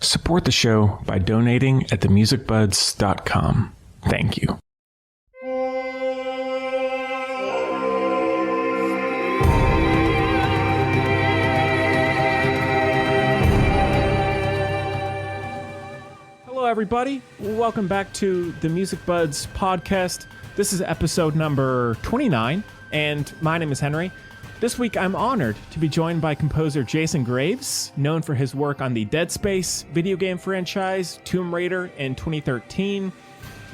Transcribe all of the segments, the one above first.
Support the show by donating at themusicbuds.com. Thank you. Hello, everybody. Welcome back to the Music Buds podcast. This is episode number 29, and my name is Henry. This week, I'm honored to be joined by composer Jason Graves, known for his work on the Dead Space video game franchise, Tomb Raider in 2013,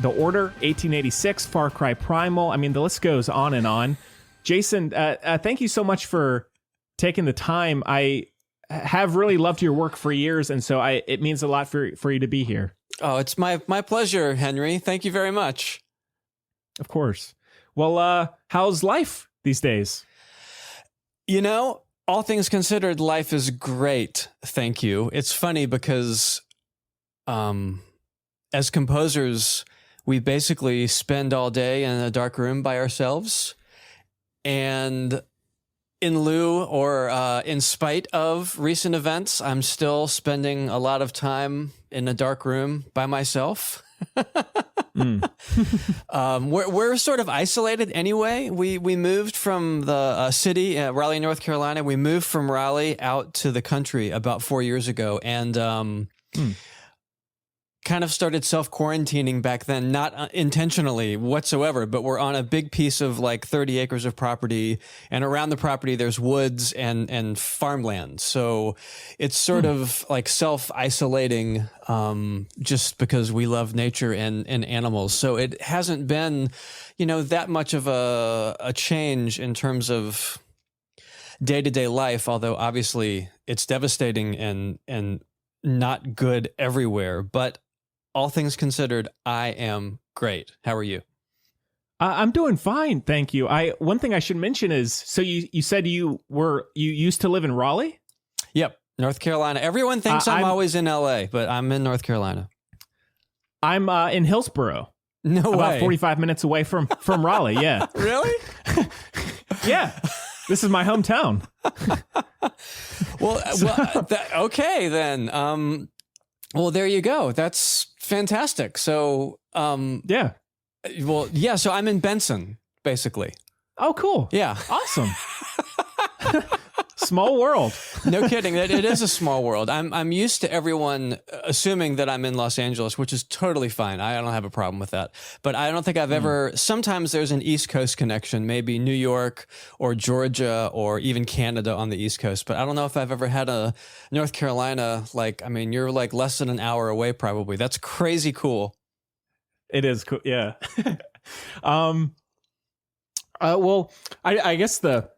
The Order, 1886, Far Cry Primal. I mean, the list goes on and on. Jason, thank you so much for taking the time. I have really loved your work for years, and so it means a lot for you to be here. Oh, it's my pleasure, Henry. Thank you very much. Of course. Well, how's life these days? You know, all things considered, life is great. Thank you. It's funny because as composers, we basically spend all day in a dark room by ourselves. And in lieu or in spite of recent events, I'm still spending a lot of time in a dark room by myself. We're sort of isolated anyway. We moved from the city, Raleigh, North Carolina. We moved from Raleigh out to the country about 4 years ago, and kind of started self-quarantining back then, not intentionally whatsoever, but we're on a big piece of like 30 acres of property, and around the property there's woods and farmland. So it's sort of like self-isolating just because we love nature and animals. So it hasn't been, that much of a change in terms of day-to-day life, although obviously it's devastating and not good everywhere. But all things considered, I am great. How are you? I'm doing fine, thank you. One thing I should mention is, so you said you used to live in Raleigh? Yep, North Carolina. Everyone thinks I'm always in LA, but I'm in North Carolina. I'm in Hillsborough. No way. About 45 minutes away from Raleigh, yeah. Really? Yeah. This is my hometown. Okay then. Well, there you go. That's fantastic. So, yeah. Well, yeah. So I'm in Benson, basically. Oh, cool. Yeah. Awesome. Small world. No kidding. It is a small world. I'm used to everyone assuming that I'm in Los Angeles, which is totally fine. I don't have a problem with that. But I don't think I've ever, sometimes there's an East Coast connection, maybe New York or Georgia or even Canada on the East Coast. But I don't know if I've ever had a North Carolina, you're like less than an hour away probably. That's crazy cool. It is cool. Yeah. Well, I guess the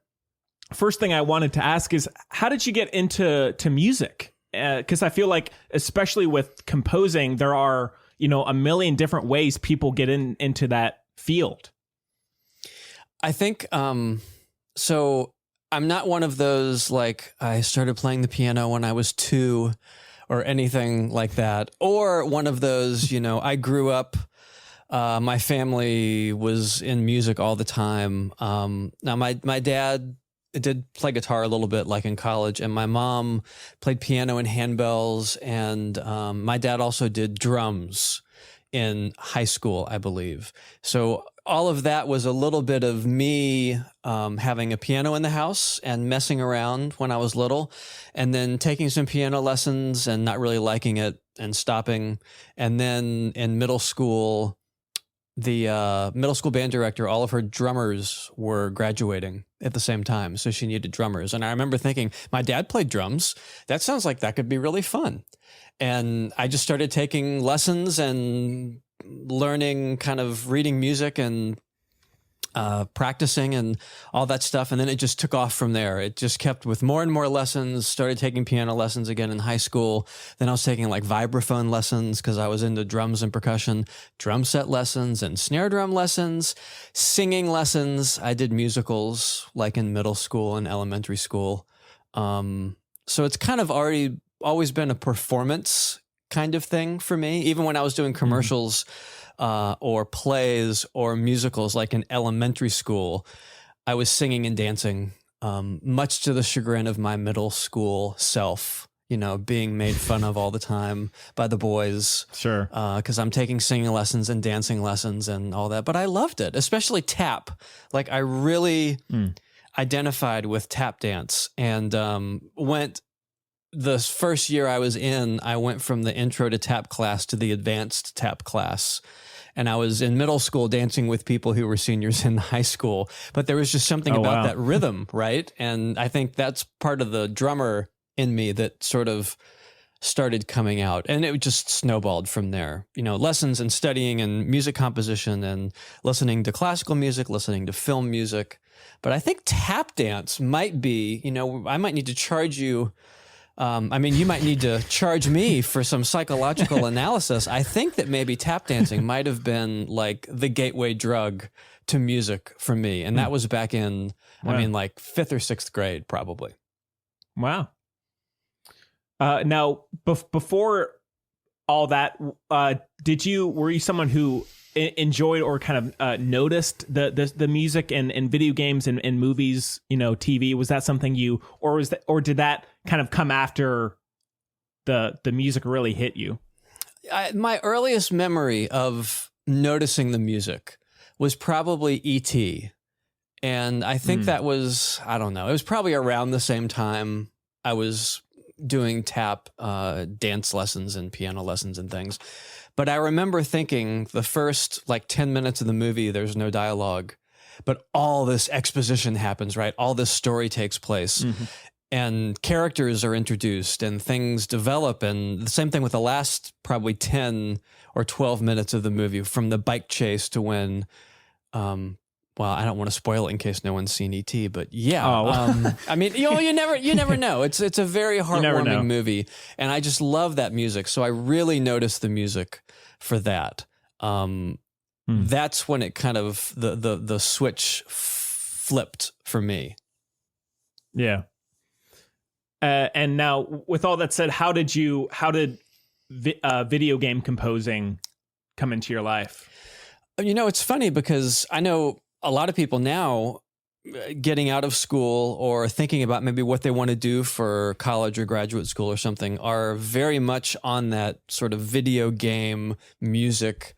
first thing I wanted to ask is, how did you get into music? Because I feel like, especially with composing, there are, a million different ways people get into that field. I think, so I'm not one of those, I started playing the piano when I was 2 or anything like that. Or one of those, I grew up, my family was in music all the time. Now my dad did play guitar a little bit, like in college, and my mom played piano and handbells, and my dad also did drums in high school, I believe. So all of that was a little bit of me having a piano in the house and messing around when I was little, and then taking some piano lessons and not really liking it and stopping. And then in middle school, the middle school band director, all of her drummers were graduating at the same time, so she needed drummers. And I remember thinking, my dad played drums. That sounds like that could be really fun. And I just started taking lessons and learning, kind of reading music and practicing and all that stuff. And then it just took off from there. It just kept with more and more lessons, started taking piano lessons again in high school. Then I was taking vibraphone lessons because I was into drums and percussion, drum set lessons and snare drum lessons, singing lessons. I did musicals in middle school and elementary school. So it's kind of always been a performance kind of thing for me. Even when I was doing commercials, or plays or musicals, like in elementary school, I was singing and dancing, much to the chagrin of my middle school self being made fun of all the time by the boys. Sure. Because I'm taking singing lessons and dancing lessons and all that. But I loved it, especially tap. Like I really identified with tap dance and went the first year I was in, I went from the intro to tap class to the advanced tap class. And I was in middle school dancing with people who were seniors in high school. But there was just something about that rhythm, right? And I think that's part of the drummer in me that sort of started coming out. And it just snowballed from there. Lessons and studying and music composition and listening to classical music, listening to film music. But I think tap dance might be, I might need to charge you. You might need to charge me for some psychological analysis. I think that maybe tap dancing might have been like the gateway drug to music for me. And that was back in, like 5th or 6th grade, probably. Wow. Now, before all that, were you someone who enjoyed or kind of noticed the music and video games and movies, TV? Was that something or did that kind of come after the music really hit you? My earliest memory of noticing the music was probably E.T. And I think that was, I don't know, it was probably around the same time I was doing tap dance lessons and piano lessons and things. But I remember thinking the first 10 minutes of the movie, there's no dialogue, but all this exposition happens, right? All this story takes place and characters are introduced and things develop. And the same thing with the last probably 10 or 12 minutes of the movie, from the bike chase to when, I don't want to spoil it in case no one's seen E.T., but yeah. You never know. It's a very heartwarming movie, and I just love that music. So I really noticed the music for that. That's when it kind of the switch flipped for me. Yeah. And now, with all that said, how did video game composing come into your life? It's funny because I know a lot of people now getting out of school or thinking about maybe what they want to do for college or graduate school or something are very much on that sort of video game music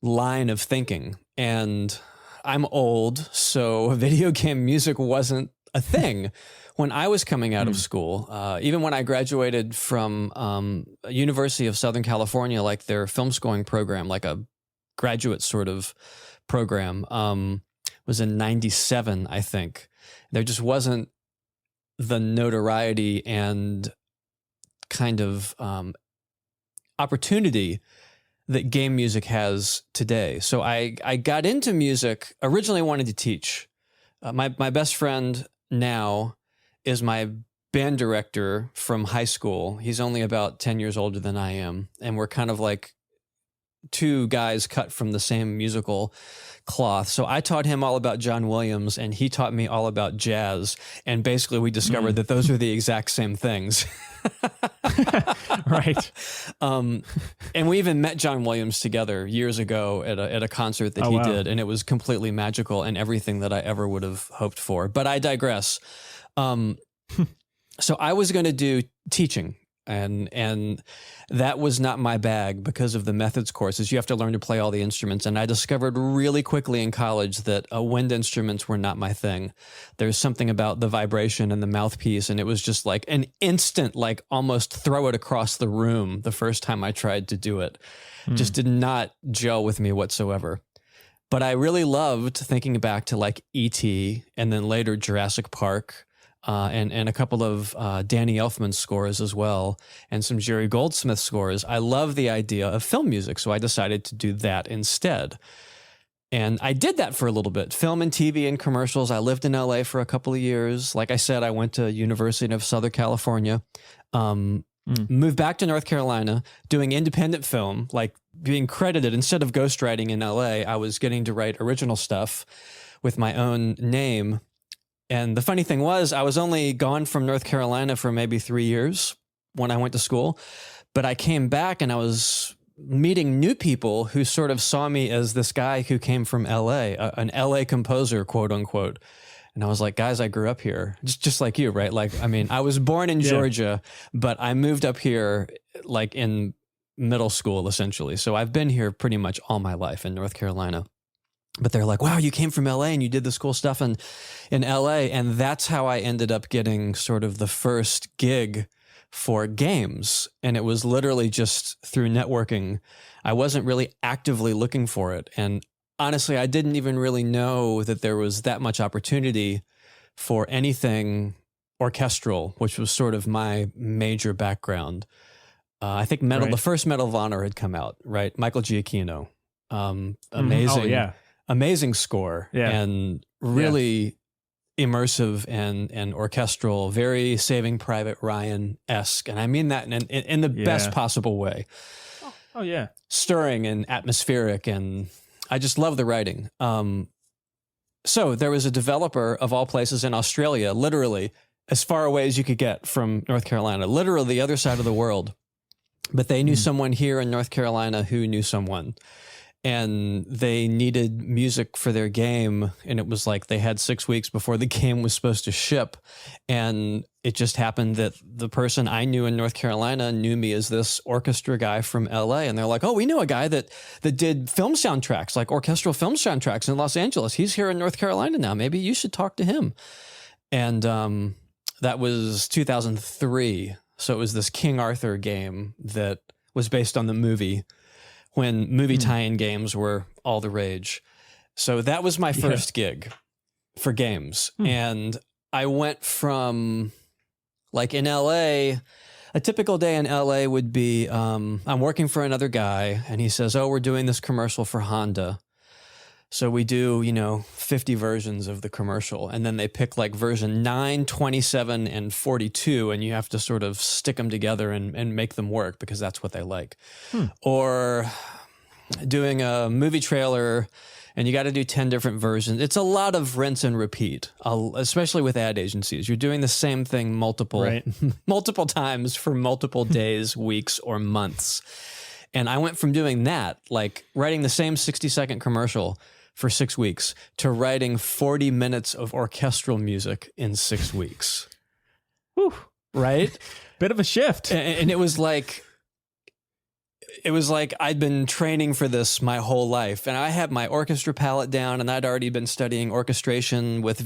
line of thinking. And I'm old, so video game music wasn't a thing when I was coming out of school. Even when I graduated from University of Southern California, like their film scoring program, like a graduate sort of program, was in 97, I think. There just wasn't the notoriety and kind of opportunity that game music has today. So I got into music, originally wanted to teach. My best friend now is my band director from high school. He's only about 10 years older than I am. And we're kind of like two guys cut from the same musical cloth. So I taught him all about John Williams and he taught me all about jazz. And basically we discovered that those are the exact same things. Right. And we even met John Williams together years ago at a concert that he did. And it was completely magical and everything that I ever would have hoped for. But I digress. So I was going to do teaching. And that was not my bag because of the methods courses. You have to learn to play all the instruments. And I discovered really quickly in college that wind instruments were not my thing. There's something about the vibration and the mouthpiece. And it was just like an instant, like almost throw it across the room the first time I tried to do it. Just did not gel with me whatsoever. But I really loved thinking back to like E.T. and then later Jurassic Park. And a couple of Danny Elfman scores as well, and some Jerry Goldsmith scores. I love the idea of film music, so I decided to do that instead. And I did that for a little bit, film and TV and commercials. I lived in LA for a couple of years. Like I said, I went to University of Southern California, moved back to North Carolina, doing independent film, like being credited instead of ghostwriting in LA. I was getting to write original stuff with my own name. And the funny thing was, I was only gone from North Carolina for maybe 3 years when I went to school. But I came back and I was meeting new people who sort of saw me as this guy who came from LA, an LA composer, quote unquote. And I was like, guys, I grew up here, just like you, right? Like, I mean, I was born in Georgia, but I moved up here like in middle school, essentially. So I've been here pretty much all my life in North Carolina. But they're like, wow, you came from LA and you did this cool stuff in LA. And that's how I ended up getting sort of the first gig for games. And it was literally just through networking. I wasn't really actively looking for it. And honestly, I didn't even really know that there was that much opportunity for anything orchestral, which was sort of my major background. I think the first Medal of Honor had come out, right? Michael Giacchino. Amazing. Oh, yeah. Amazing score and really immersive and orchestral, very Saving Private Ryan-esque. And I mean that in the best possible way. Oh, yeah. Stirring and atmospheric, and I just love the writing. So there was a developer of all places in Australia, literally as far away as you could get from North Carolina, literally the other side of the world. But they knew someone here in North Carolina who knew someone. And they needed music for their game. And it was like they had 6 weeks before the game was supposed to ship. And it just happened that the person I knew in North Carolina knew me as this orchestra guy from LA. And they're like, oh, we know a guy that did film soundtracks, like orchestral film soundtracks in Los Angeles. He's here in North Carolina now. Maybe you should talk to him. And that was 2003. So it was this King Arthur game that was based on the movie, when movie tie-in games were all the rage. So that was my first gig for games. And I went from, like, in LA, a typical day in LA would be, I'm working for another guy and he says, oh, we're doing this commercial for Honda. So we do, 50 versions of the commercial, and then they pick like version 9, 27, and 42, and you have to sort of stick them together and make them work because that's what they like. Or doing a movie trailer, and you got to do 10 different versions. It's a lot of rinse and repeat, especially with ad agencies. You're doing the same thing multiple times for multiple days, weeks, or months. And I went from doing that, like writing the same 60-second commercial for 6 weeks, to writing 40 minutes of orchestral music in 6 weeks. Whew. Right? Bit of a shift. And it was like I'd been training for this my whole life, and I had my orchestra palette down, and I'd already been studying orchestration with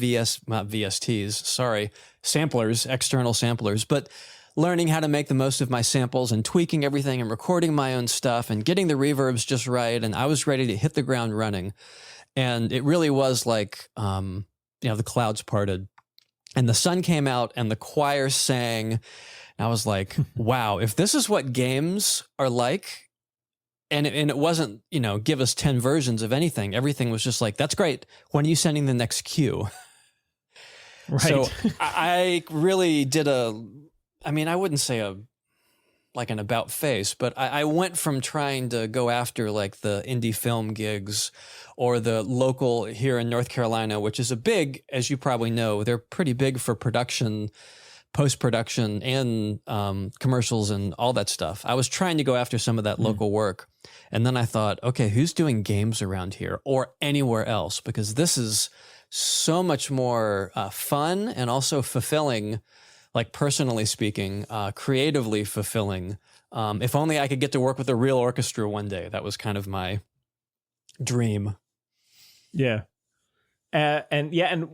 samplers, external samplers, but learning how to make the most of my samples and tweaking everything and recording my own stuff and getting the reverbs just right. And I was ready to hit the ground running. And it really was like, the clouds parted and the sun came out and the choir sang. And I was like, wow, if this is what games are like, and it wasn't, give us 10 versions of anything. Everything was just like, that's great. When are you sending the next cue? Right. So I really did I wouldn't say an about face, but I went from trying to go after like the indie film gigs or the local here in North Carolina, which is as you probably know, they're pretty big for production, post-production, and commercials and all that stuff. I was trying to go after some of that local work. And then I thought, okay, who's doing games around here or anywhere else? Because this is so much more fun and also fulfilling, like personally speaking, creatively fulfilling. If only I could get to work with a real orchestra one day. That was kind of my dream. Yeah. And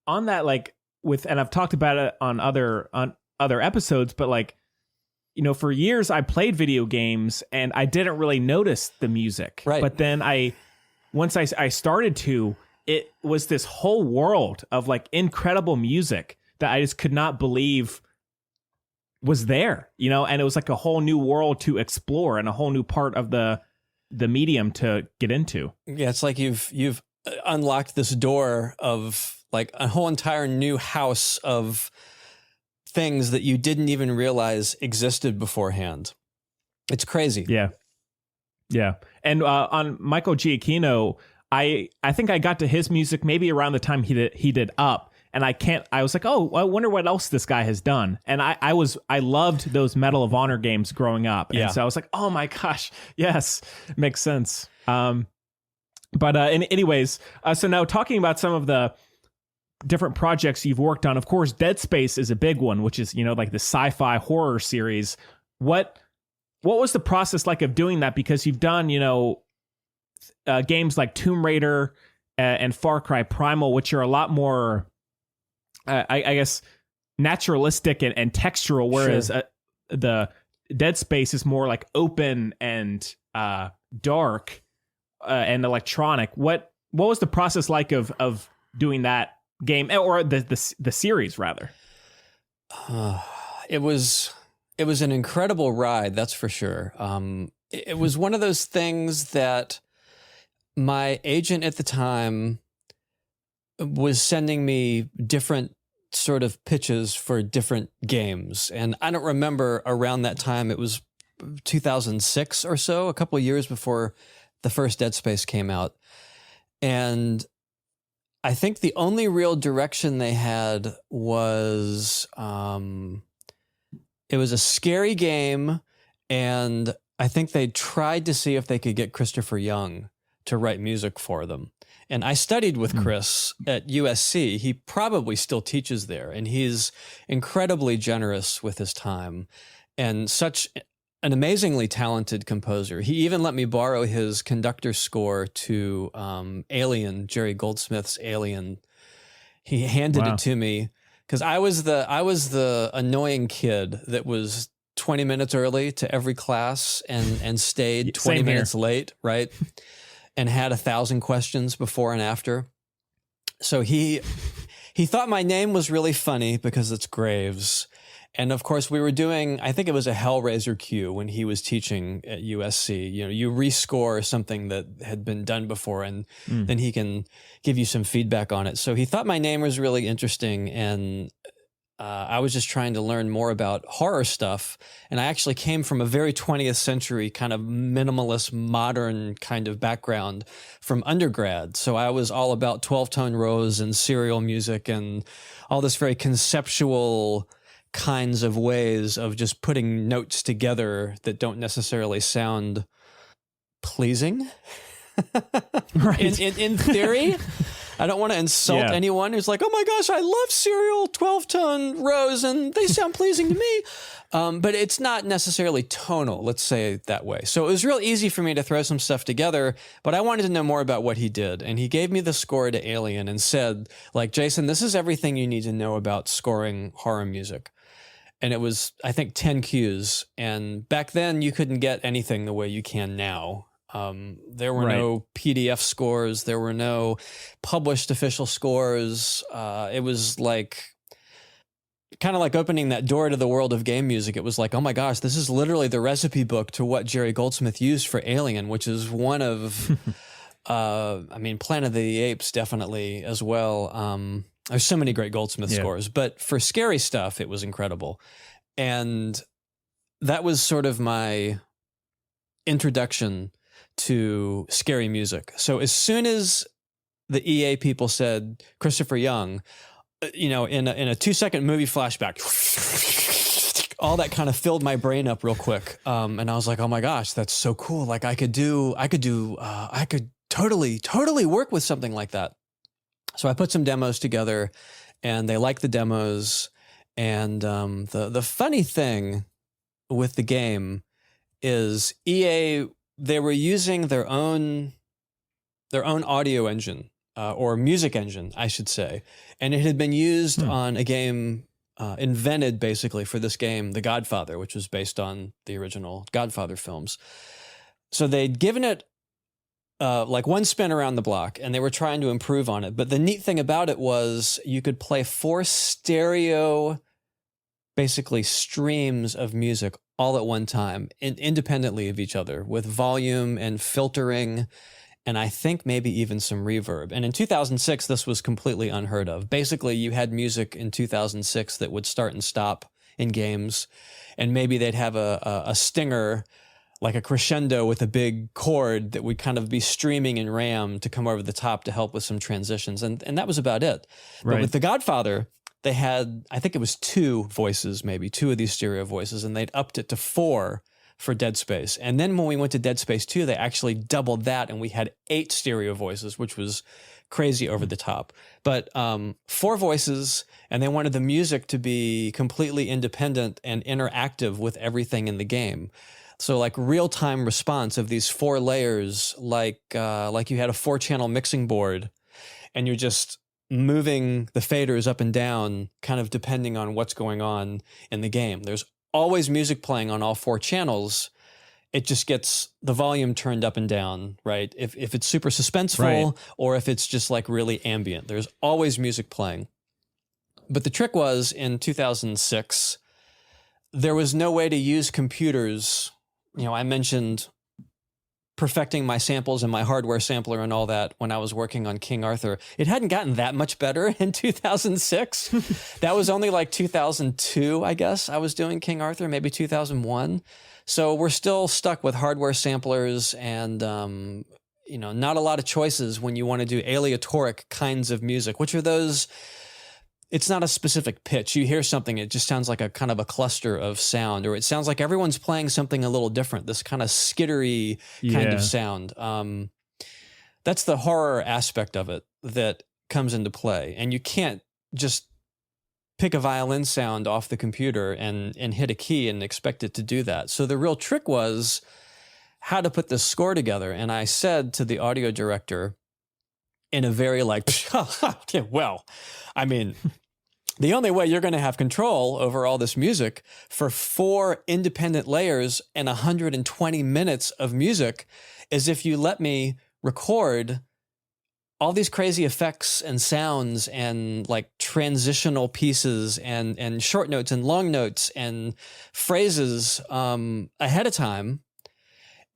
on that, like and I've talked about it on other episodes, but like, for years I played video games and I didn't really notice the music. Right. But then once I started to, it was this whole world of like incredible music that I just could not believe was there, and it was like a whole new world to explore and a whole new part of the medium to get into. Yeah, it's like you've unlocked this door of like a whole entire new house of things that you didn't even realize existed beforehand. It's crazy. Yeah. Yeah. And on Michael Giacchino, I think I got to his music maybe around the time he did Up. And I was like, oh, I wonder what else this guy has done. And I loved those Medal of Honor games growing up. And so I was like, oh my gosh, yes, makes sense. Anyways, so now talking about some of the different projects you've worked on. Of course, Dead Space is a big one, which is, like the sci-fi horror series. What was the process like of doing that? Because you've done, games like Tomb Raider and Far Cry Primal, which are a lot more, I guess, naturalistic and textural, whereas the Dead Space is more like open and dark and electronic. What was the process like of doing that game, or the series rather? It was an incredible ride, that's for sure. It was one of those things that my agent at the time was sending me different sort of pitches for different games. And I don't remember, around that time, it was 2006 or so, a couple of years before the first Dead Space came out. And I think the only real direction they had was, it was a scary game, and I think they tried to see if they could get Christopher Young to write music for them. And I studied with Chris at USC. He probably still teaches there, and he's incredibly generous with his time and such an amazingly talented composer. He even let me borrow his conductor score to Alien, Jerry Goldsmith's Alien. He handed it to me because I was the annoying kid that was 20 minutes early to every class and stayed 20 minutes late, right? And had 1,000 questions before and after. So he thought my name was really funny because it's Graves. And of course we were doing, I think it was a Hellraiser queue when he was teaching at USC. You rescore something that had been done before, and then he can give you some feedback on it. So he thought my name was really interesting, and I was just trying to learn more about horror stuff. And I actually came from a very 20th century kind of minimalist, modern kind of background from undergrad. So I was all about 12-tone rows and serial music and all this very conceptual kinds of ways of just putting notes together that don't necessarily sound pleasing. Right. In theory. I don't want to insult anyone who's like, oh my gosh, I love serial 12-tone rows and they sound pleasing to me. But it's not necessarily tonal, let's say it that way. So it was real easy for me to throw some stuff together, but I wanted to know more about what he did. And he gave me the score to Alien and said, like, Jason, this is everything you need to know about scoring horror music. And it was, I think, 10 cues. And back then you couldn't get anything the way you can now. There were no PDF scores. There were no published official scores. It was like kind of like opening that door to the world of game music. It was like, oh my gosh, this is literally the recipe book to what Jerry Goldsmith used for Alien, which is one of, Planet of the Apes definitely as well. There's so many great Goldsmith scores, but for scary stuff, it was incredible. And that was sort of my introduction to scary music. So as soon as the EA people said Christopher Young, in a 2-second movie flashback, all that kind of filled my brain up real quick. And I was like, oh my gosh, that's so cool. Like I could totally work with something like that. So I put some demos together and they liked the demos. And the funny thing with the game is EA, they were using their own audio engine or music engine, I should say. And it had been used on a game invented basically for this game, The Godfather, which was based on the original Godfather films. So they'd given it like one spin around the block and they were trying to improve on it. But the neat thing about it was you could play 4 stereo, basically streams of music all at one time, independently of each other, with volume and filtering, and I think maybe even some reverb. And in 2006, this was completely unheard of. Basically, you had music in 2006 that would start and stop in games, and maybe they'd have a stinger, like a crescendo with a big chord that would kind of be streaming in RAM to come over the top to help with some transitions, and that was about it. Right. But with The Godfather, they had, I think it was 2 voices, maybe 2 of these stereo voices, and they'd upped it to 4 for Dead Space. And then when we went to Dead Space 2, they actually doubled that, and we had 8 stereo voices, which was crazy over the top. But 4 voices, and they wanted the music to be completely independent and interactive with everything in the game. So like real-time response of these 4 layers, like you had a 4-channel mixing board, and you're just moving the faders up and down, kind of depending on what's going on in the game. There's always music playing on all 4 channels. It just gets the volume turned up and down, right? If it's super suspenseful, Right. or if it's just like really ambient, there's always music playing. But the trick was, in 2006, there was no way to use computers. You know, I mentioned perfecting my samples and my hardware sampler and all that when I was working on King Arthur. It hadn't gotten that much better in 2006. That was only like 2002, I guess, I was doing King Arthur, maybe 2001. So we're still stuck with hardware samplers and, not a lot of choices when you want to do aleatoric kinds of music, which are those. It's not a specific pitch. You hear something, it just sounds like a kind of a cluster of sound, or it sounds like everyone's playing something a little different, this kind of skittery kind of sound. That's the horror aspect of it that comes into play. And you can't just pick a violin sound off the computer and hit a key and expect it to do that. So the real trick was how to put this score together. And I said to the audio director, in a very well, I mean, the only way you're going to have control over all this music for 4 independent layers and 120 minutes of music is if you let me record all these crazy effects and sounds and like transitional pieces and short notes and long notes and phrases ahead of time,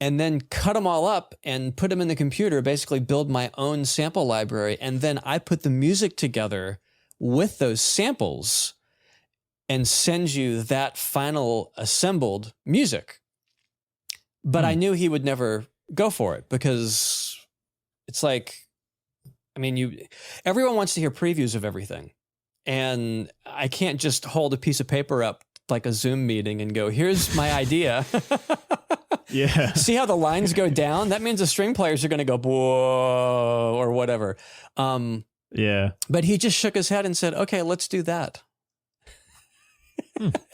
and then cut them all up and put them in the computer, basically build my own sample library. And then I put the music together with those samples and send you that final assembled music. But I knew he would never go for it, because it's like, I mean, everyone wants to hear previews of everything. And I can't just hold a piece of paper up like a Zoom meeting and go, here's my idea. Yeah. See how the lines go down? That means the string players are going to go, whoa, or whatever. Yeah. But he just shook his head and said, okay, let's do that.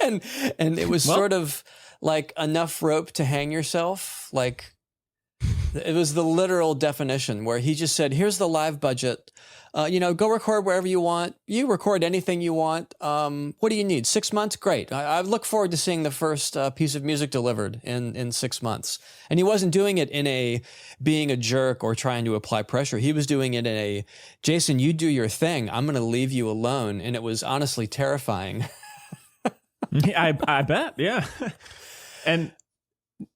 and it was sort of like enough rope to hang yourself. Like, it was the literal definition, where he just said, here's the live budget. Go record wherever you want. You record anything you want. What do you need? 6 months? Great. I look forward to seeing the first piece of music delivered in 6 months. And he wasn't doing it in being a jerk or trying to apply pressure. He was doing it in Jason, you do your thing. I'm going to leave you alone. And it was honestly terrifying. I bet. Yeah. And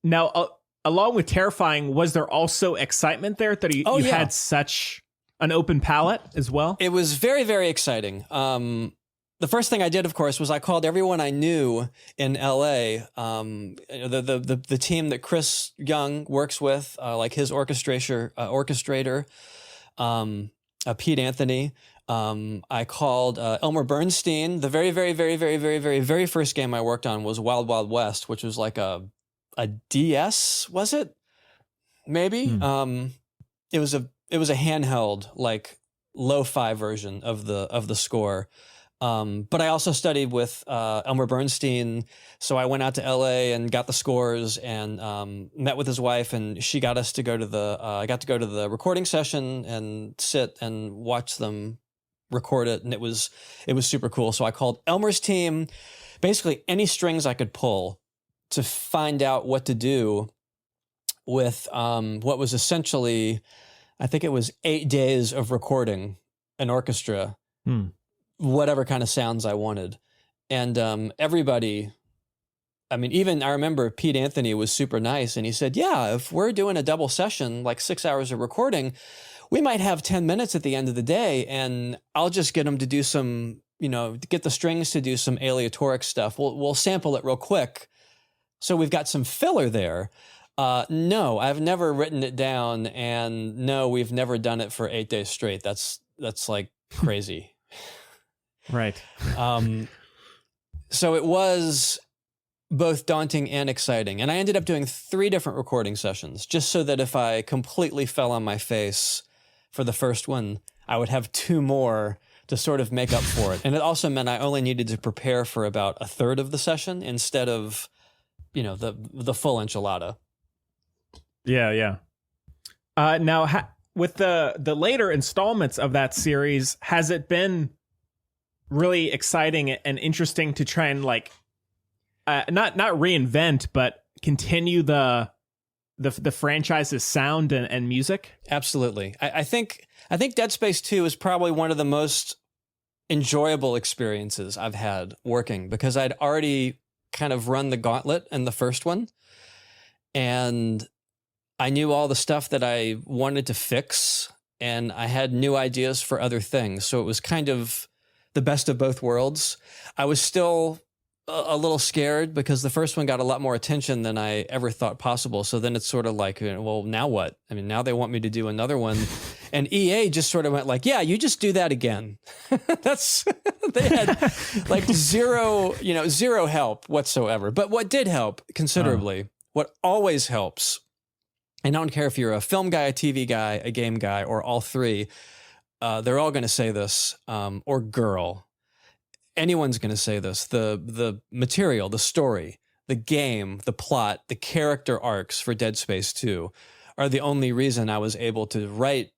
now, along with terrifying, was there also excitement there that you had such an open palette as well? It was very, very exciting. The first thing I did, of course, was I called everyone I knew in LA. The team that Chris Young works with, like his orchestrator, Pete Anthony. I called Elmer Bernstein. The very, very, very, very, very, very, very first game I worked on was Wild Wild West, which was like a DS, was it? Maybe. It was a handheld, like lo-fi version of the score. But I also studied with Elmer Bernstein, so I went out to LA and got the scores and met with his wife, and she got us to go to I got to go to the recording session and sit and watch them record it, and it was super cool. So I called Elmer's team, basically any strings I could pull, to find out what to do with what was essentially, I think it was 8 days of recording an orchestra, whatever kind of sounds I wanted. And everybody, I mean, even I remember Pete Anthony was super nice, and he said, yeah, if we're doing a double session, like 6 hours of recording, we might have 10 minutes at the end of the day, and I'll just get them to do some, get the strings to do some aleatoric stuff. We'll sample it real quick, so we've got some filler there. No, I've never written it down, and no, we've never done it for 8 days straight. That's like crazy. Right. So it was both daunting and exciting. And I ended up doing 3 different recording sessions just so that if I completely fell on my face for the first one, I would have 2 more to sort of make up for it. And it also meant I only needed to prepare for about a third of the session instead of, the full enchilada. Yeah. Now, with the later installments of that series, has it been really exciting and interesting to try and like, not reinvent, but continue the franchise's sound and music? Absolutely. I think Dead Space 2 is probably one of the most enjoyable experiences I've had working, because I'd already kind of run the gauntlet in the first one, and I knew all the stuff that I wanted to fix, and I had new ideas for other things. So it was kind of the best of both worlds. I was still a little scared because the first one got a lot more attention than I ever thought possible. So then it's sort of like, well, now what? I mean, now they want me to do another one. And EA just sort of went like, yeah, you just do that again. They had like zero help whatsoever. But what did help considerably, what always helps, and I don't care if you're a film guy, a TV guy, a game guy, or all 3, they're all going to say this, or girl. Anyone's going to say this. The material, the story, the game, the plot, the character arcs for Dead Space 2 are the only reason I was able to write,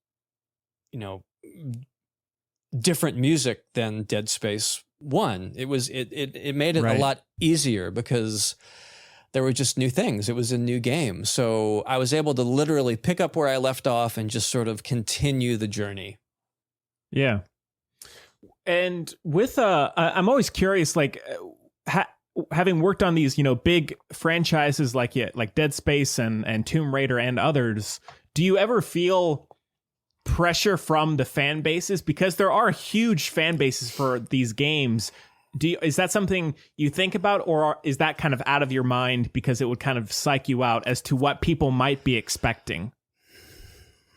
different music than Dead Space 1. It made it a lot easier because there were just new things. It was a new game. So I was able to literally pick up where I left off and just sort of continue the journey. Yeah. And with I'm always curious, like having worked on these, big franchises like Dead Space and Tomb Raider and others, do you ever feel pressure from the fan bases? Because there are huge fan bases for these games. Is that something you think about, or is that kind of out of your mind because it would kind of psych you out as to what people might be expecting?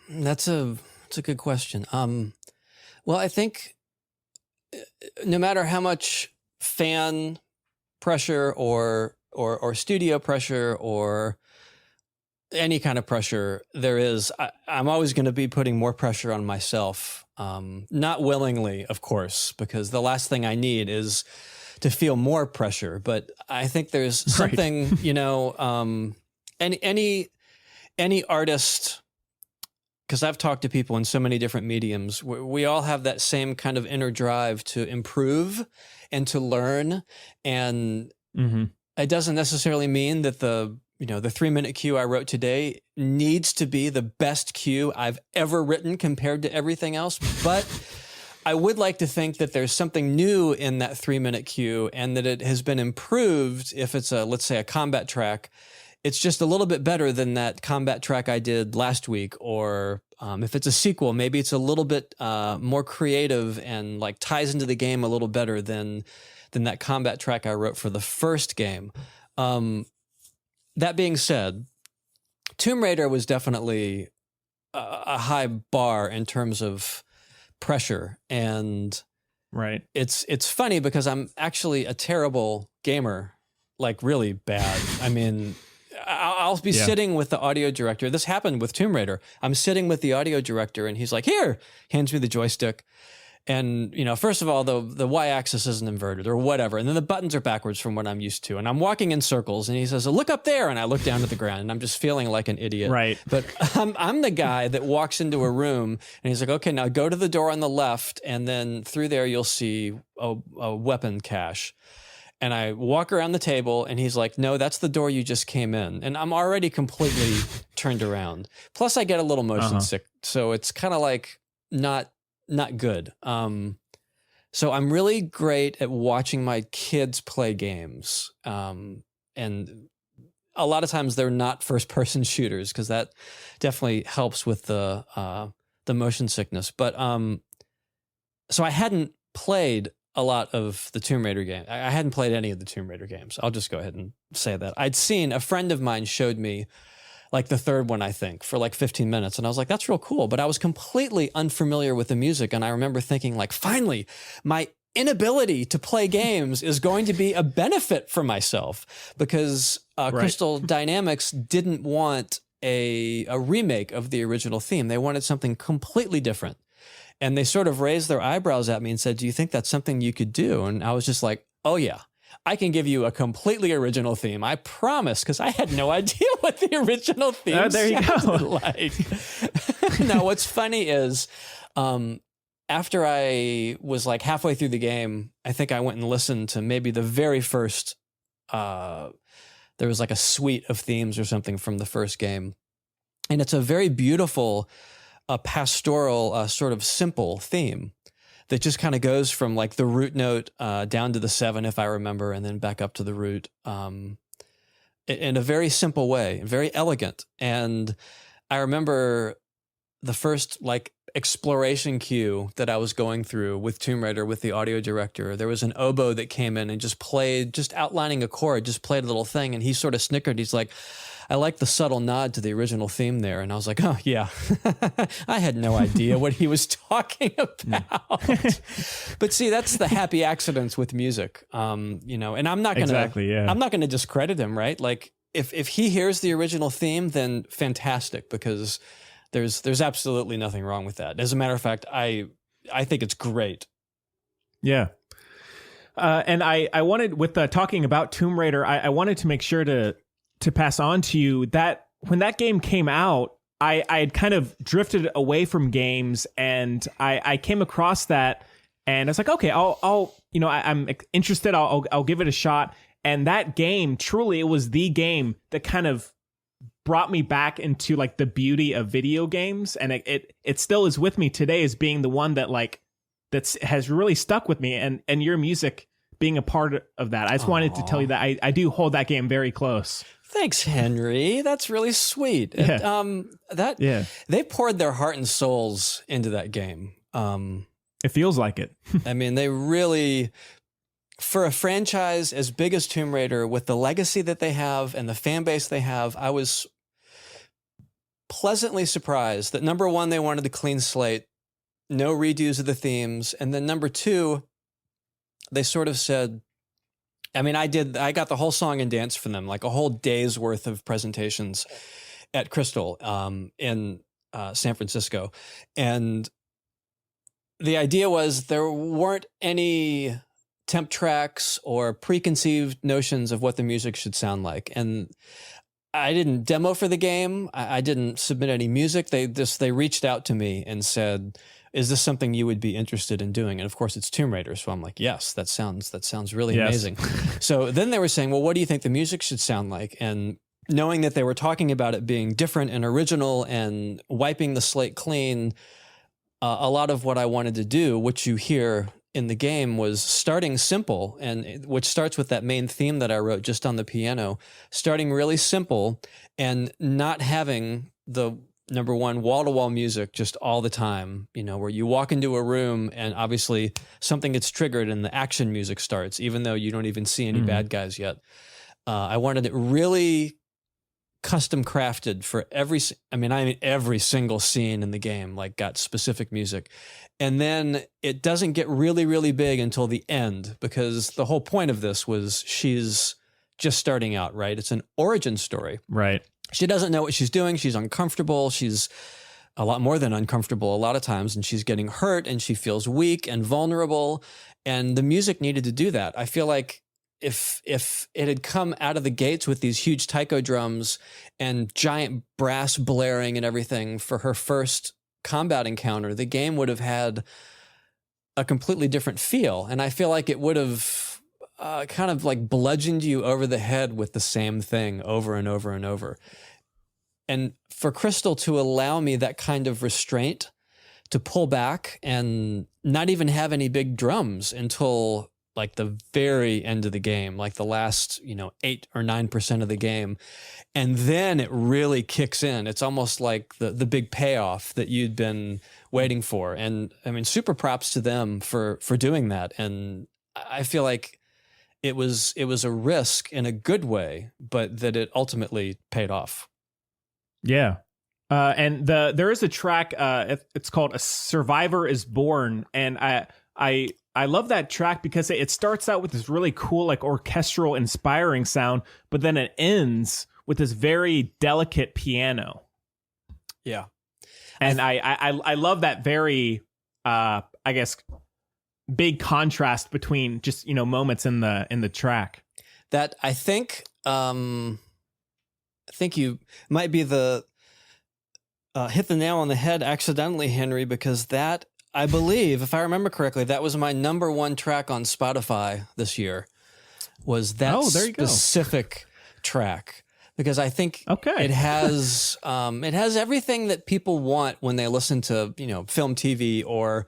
That's a good question. Well, I think no matter how much fan pressure or studio pressure or any kind of pressure there is, I'm always going to be putting more pressure on myself. Not willingly, of course, because the last thing I need is to feel more pressure. But I think there's something, any artist, because I've talked to people in so many different mediums, we all have that same kind of inner drive to improve and to learn. And it doesn't necessarily mean that the 3-minute cue I wrote today needs to be the best cue I've ever written compared to everything else. But I would like to think that there's something new in that 3-minute cue and that it has been improved. If it's let's say a combat track, it's just a little bit better than that combat track I did last week. Or if it's a sequel, maybe it's a little bit more creative and like ties into the game a little better than that combat track I wrote for the first game. That being said, Tomb Raider was definitely a high bar in terms of pressure. And it's funny because I'm actually a terrible gamer, like really bad. I mean, I'll be sitting with the audio director. This happened with Tomb Raider. I'm sitting with the audio director and he's like, here, hands me the joystick. And, first of all, the y-axis isn't inverted or whatever. And then the buttons are backwards from what I'm used to. And I'm walking in circles and he says, look up there. And I look down at the ground and I'm just feeling like an idiot. Right. But I'm the guy that walks into a room and he's like, okay, now go to the door on the left. And then through there, you'll see a weapon cache. And I walk around the table and he's like, no, that's the door you just came in. And I'm already completely turned around. Plus I get a little motion sick. So it's kind of like not good. So I'm really great at watching my kids play games. And a lot of times they're not first person shooters because that definitely helps with the motion sickness. But so I hadn't played a lot of the Tomb Raider game. I hadn't played any of the Tomb Raider games. I'll just go ahead and say that. I'd seen a friend of mine showed me like the third one, I think, for like 15 minutes. And I was like, that's real cool. But I was completely unfamiliar with the music. And I remember thinking like, finally, my inability to play games is going to be a benefit for myself, because Crystal Dynamics didn't want a remake of the original theme. They wanted something completely different. And they sort of raised their eyebrows at me and said, do you think that's something you could do? And I was just like, oh yeah, I can give you a completely original theme. I promise, because I had no idea what the original theme there you sounded go. like. No, what's funny is after I was like halfway through the game, I think I went and listened to maybe the very first, there was like a suite of themes or something from the first game. And it's a very beautiful, pastoral, sort of simple theme that just kind of goes from like the root note down to the 7, if I remember, and then back up to the root in a very simple way, very elegant. And I remember the first like exploration cue that I was going through with Tomb Raider with the audio director. There was an oboe that came in and just played, just outlining a chord, just played a little thing. And he sort of snickered. He's like, I like the subtle nod to the original theme there. And I was like, oh, yeah. I had no idea what he was talking about. But see, that's the happy accidents with music, you know, and I'm not going to I'm not going to discredit him, right? Like if he hears the original theme, then fantastic, because there's absolutely nothing wrong with that. As a matter of fact, I think it's great. Yeah. And I wanted, with talking about Tomb Raider, I wanted to make sure to pass on to you that when that game came out, I had kind of drifted away from games, and I came across that, and I was like, okay, I'll you know, I'm interested. I'll give it a shot. And that game, truly, it was the game that kind of brought me back into like the beauty of video games, and it still is with me today as being the one that like has really stuck with me, and your music being a part of that. I just wanted to tell you that I do hold that game very close. Thanks, Henry. That's really sweet. Yeah. They poured their heart and souls into that game. It feels like it. I mean, they really, for a franchise as big as Tomb Raider, with the legacy that they have and the fan base they have, I was pleasantly surprised that, number one, they wanted a clean slate, no redos of the themes. And then number two, they sort of said, I mean, I got the whole song and dance from them, like a whole day's worth of presentations at Crystal in San Francisco. And the idea was there weren't any temp tracks or preconceived notions of what the music should sound like. And I didn't demo for the game. I didn't submit any music. They reached out to me and said, is this something you would be interested in doing? And of course it's Tomb Raider. So I'm like, yes, that sounds really amazing. So then they were saying, well, what do you think the music should sound like? And knowing that they were talking about it being different and original and wiping the slate clean, a lot of what I wanted to do, which you hear in the game, was starting simple, and which starts with that main theme that I wrote just on the piano, starting really simple and not having the, number one, wall-to-wall music just all the time, you know, where you walk into a room and obviously something gets triggered and the action music starts, even though you don't even see any bad guys yet. I wanted it really custom crafted for every single scene in the game, like got specific music. And then it doesn't get really, really big until the end, because the whole point of this was she's just starting out, right? It's an origin story. Right. She doesn't know what she's doing. She's uncomfortable. She's a lot more than uncomfortable a lot of times, and she's getting hurt, and she feels weak and vulnerable. And the music needed to do that. I feel like if it had come out of the gates with these huge taiko drums and giant brass blaring and everything for her first combat encounter, the game would have had a completely different feel. And I feel like it would have kind of like bludgeoned you over the head with the same thing over and over and over. And for Crystal to allow me that kind of restraint, to pull back and not even have any big drums until like the very end of the game, like the last, 8 or 9% of the game. And then it really kicks in. It's almost like the big payoff that you'd been waiting for. And I mean, super props to them for doing that. And I feel like it was a risk in a good way, but that it ultimately paid off. Yeah. And there is a track, it's called A Survivor is Born. And I love that track because it starts out with this really cool, like orchestral, inspiring sound, but then it ends with this very delicate piano. Yeah. And I love that very, I guess, big contrast between just, moments in the track. That I think you might be the hit the nail on the head accidentally, Henry, because that, I believe, if I remember correctly, that was my number one track on Spotify this year, was that specific track. Because I think it has everything that people want when they listen to, film, TV, or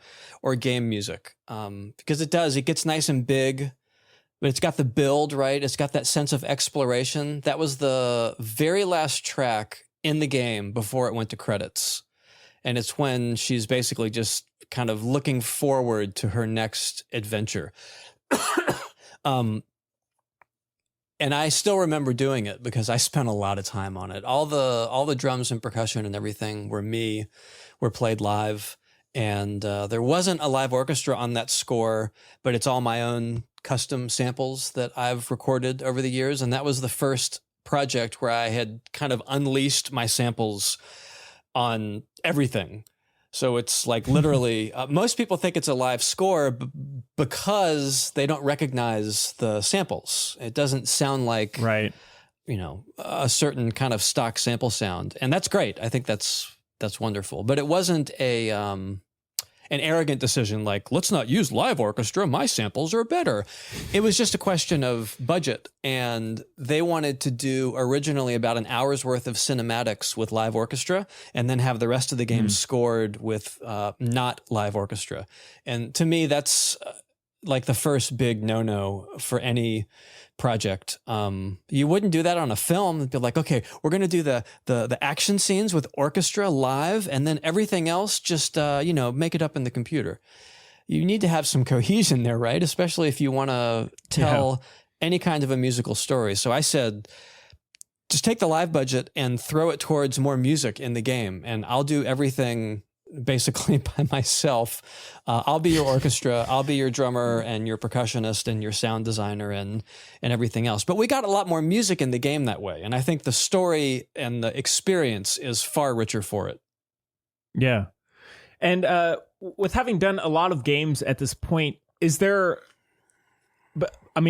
game music. Because it gets nice and big, but it's got the build, right? It's got that sense of exploration. That was the very last track in the game before it went to credits. And it's when she's basically just kind of looking forward to her next adventure. And I still remember doing it because I spent a lot of time on it. All the drums and percussion and everything were played live. And there wasn't a live orchestra on that score, but it's all my own custom samples that I've recorded over the years. And that was the first project where I had kind of unleashed my samples on everything. So it's like literally, most people think it's a live score because they don't recognize the samples. It doesn't sound like, a certain kind of stock sample sound. And that's great. I think that's wonderful. But it wasn't an arrogant decision like, let's not use live orchestra. My samples are better. It was just a question of budget. And they wanted to do originally about an hour's worth of cinematics with live orchestra and then have the rest of the game scored with not live orchestra. And to me, that's like the first big no-no for any project. You wouldn't do that on a film. It'd be like, okay, we're going to do the action scenes with orchestra live, and then everything else just make it up in the computer. You need to have some cohesion there, right? Especially if you want to tell any kind of a musical story. So I said, just take the live budget and throw it towards more music in the game, and I'll do everything basically by myself. I'll be your orchestra, I'll be your drummer and your percussionist and your sound designer and everything else. But we got a lot more music in the game that way. And I think the story and the experience is far richer for it. Yeah. And with having done a lot of games at this point, is there,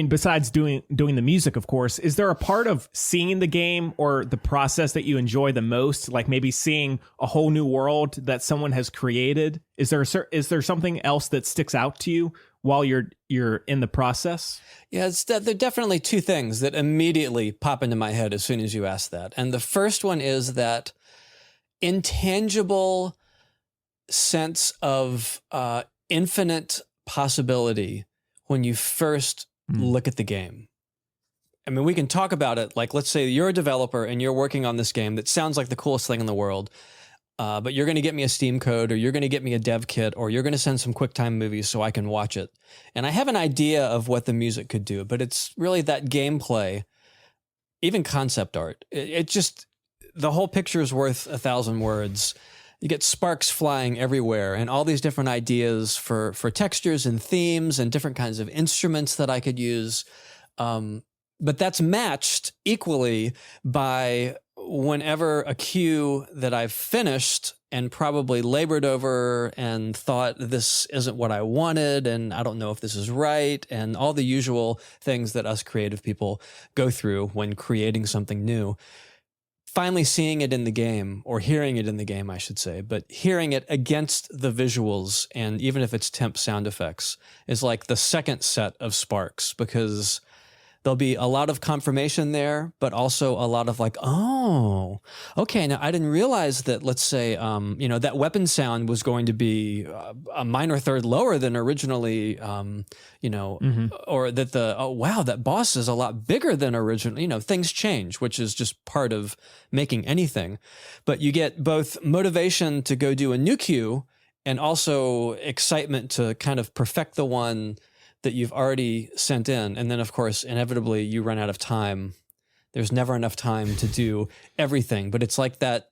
besides doing the music, of course, is there a part of seeing the game or the process that you enjoy the most? Like maybe seeing a whole new world that someone has created? Is there something else that sticks out to you while you're in the process? Yeah, there are definitely two things that immediately pop into my head as soon as you ask that. And the first one is that intangible sense of infinite possibility when you first look at the game. I mean, we can talk about it. Like, let's say you're a developer and you're working on this game that sounds like the coolest thing in the world, but you're going to get me a Steam code, or you're going to get me a dev kit, or you're going to send some QuickTime movies so I can watch it. And I have an idea of what the music could do, but it's really that gameplay, even concept art. It just, the whole picture is worth 1,000 words. You get sparks flying everywhere and all these different ideas for textures and themes and different kinds of instruments that I could use. But that's matched equally by whenever a cue that I've finished and probably labored over and thought this isn't what I wanted and I don't know if this is right, and all the usual things that us creative people go through when creating something new. Finally seeing it in the game, or hearing it in the game, I should say, but hearing it against the visuals, and even if it's temp sound effects, is like the second set of sparks, because there'll be a lot of confirmation there, but also a lot of like, oh, okay, now I didn't realize that, let's say, that weapon sound was going to be a minor third lower than originally, or that that boss is a lot bigger than originally, things change, which is just part of making anything. But you get both motivation to go do a new cue and also excitement to kind of perfect the one that you've already sent in. And then, of course, inevitably you run out of time. There's never enough time to do everything. But it's like that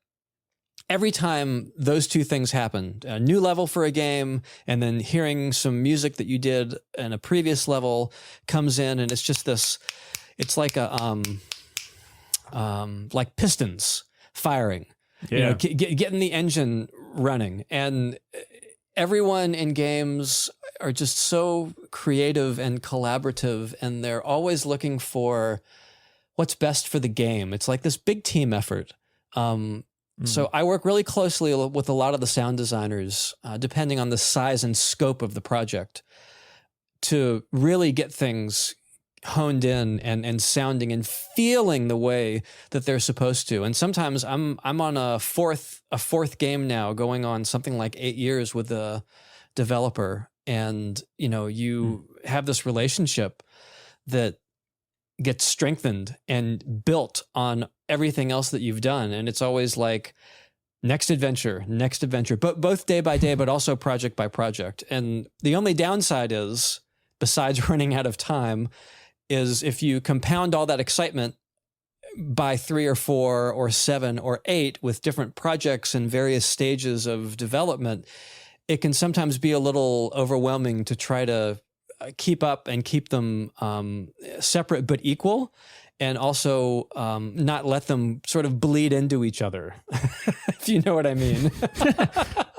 every time those two things happen, a new level for a game, and then hearing some music that you did in a previous level comes in, and it's just this, it's like like pistons firing, getting the engine running. And everyone in games are just so creative and collaborative, and they're always looking for what's best for the game. It's like this big team effort. So I work really closely with a lot of the sound designers, depending on the size and scope of the project, to really get things honed in and sounding and feeling the way that they're supposed to. And sometimes I'm on a fourth game now, going on something like 8 years with a developer, and you have this relationship that gets strengthened and built on everything else that you've done. And it's always like next adventure, but both day by day, but also project by project. And the only downside is, besides running out of time, is if you compound all that excitement by 3 or 4 or 7 or 8 with different projects in various stages of development, it can sometimes be a little overwhelming to try to keep up and keep them separate but equal, and also not let them sort of bleed into each other, if you know what I mean.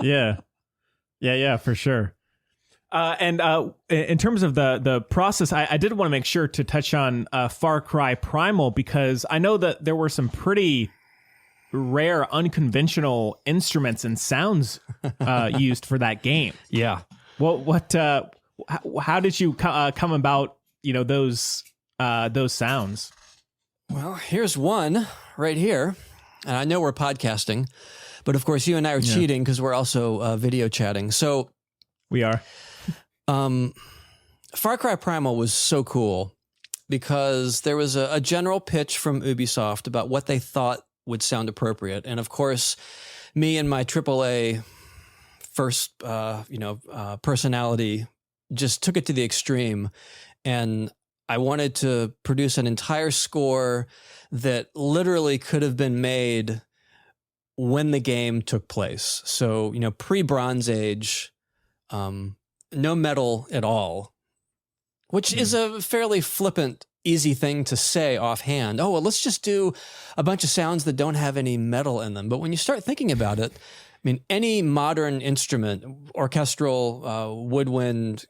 Yeah, for sure. And in terms of the process, I did want to make sure to touch on Far Cry Primal, because I know that there were some pretty rare, unconventional instruments and sounds used for that game. Yeah. How did you come about, those sounds? Well, here's one right here. And I know we're podcasting, but of course you and I are cheating because we're also video chatting. So we are. Far Cry Primal was so cool because there was a general pitch from Ubisoft about what they thought would sound appropriate. And of course, me and my AAA first, personality just took it to the extreme. And I wanted to produce an entire score that literally could have been made when the game took place. So, pre-Bronze Age, no metal at all, which is a fairly flippant, easy thing to say offhand. Oh, well, let's just do a bunch of sounds that don't have any metal in them. But when you start thinking about it, I mean, any modern instrument, orchestral, woodwind,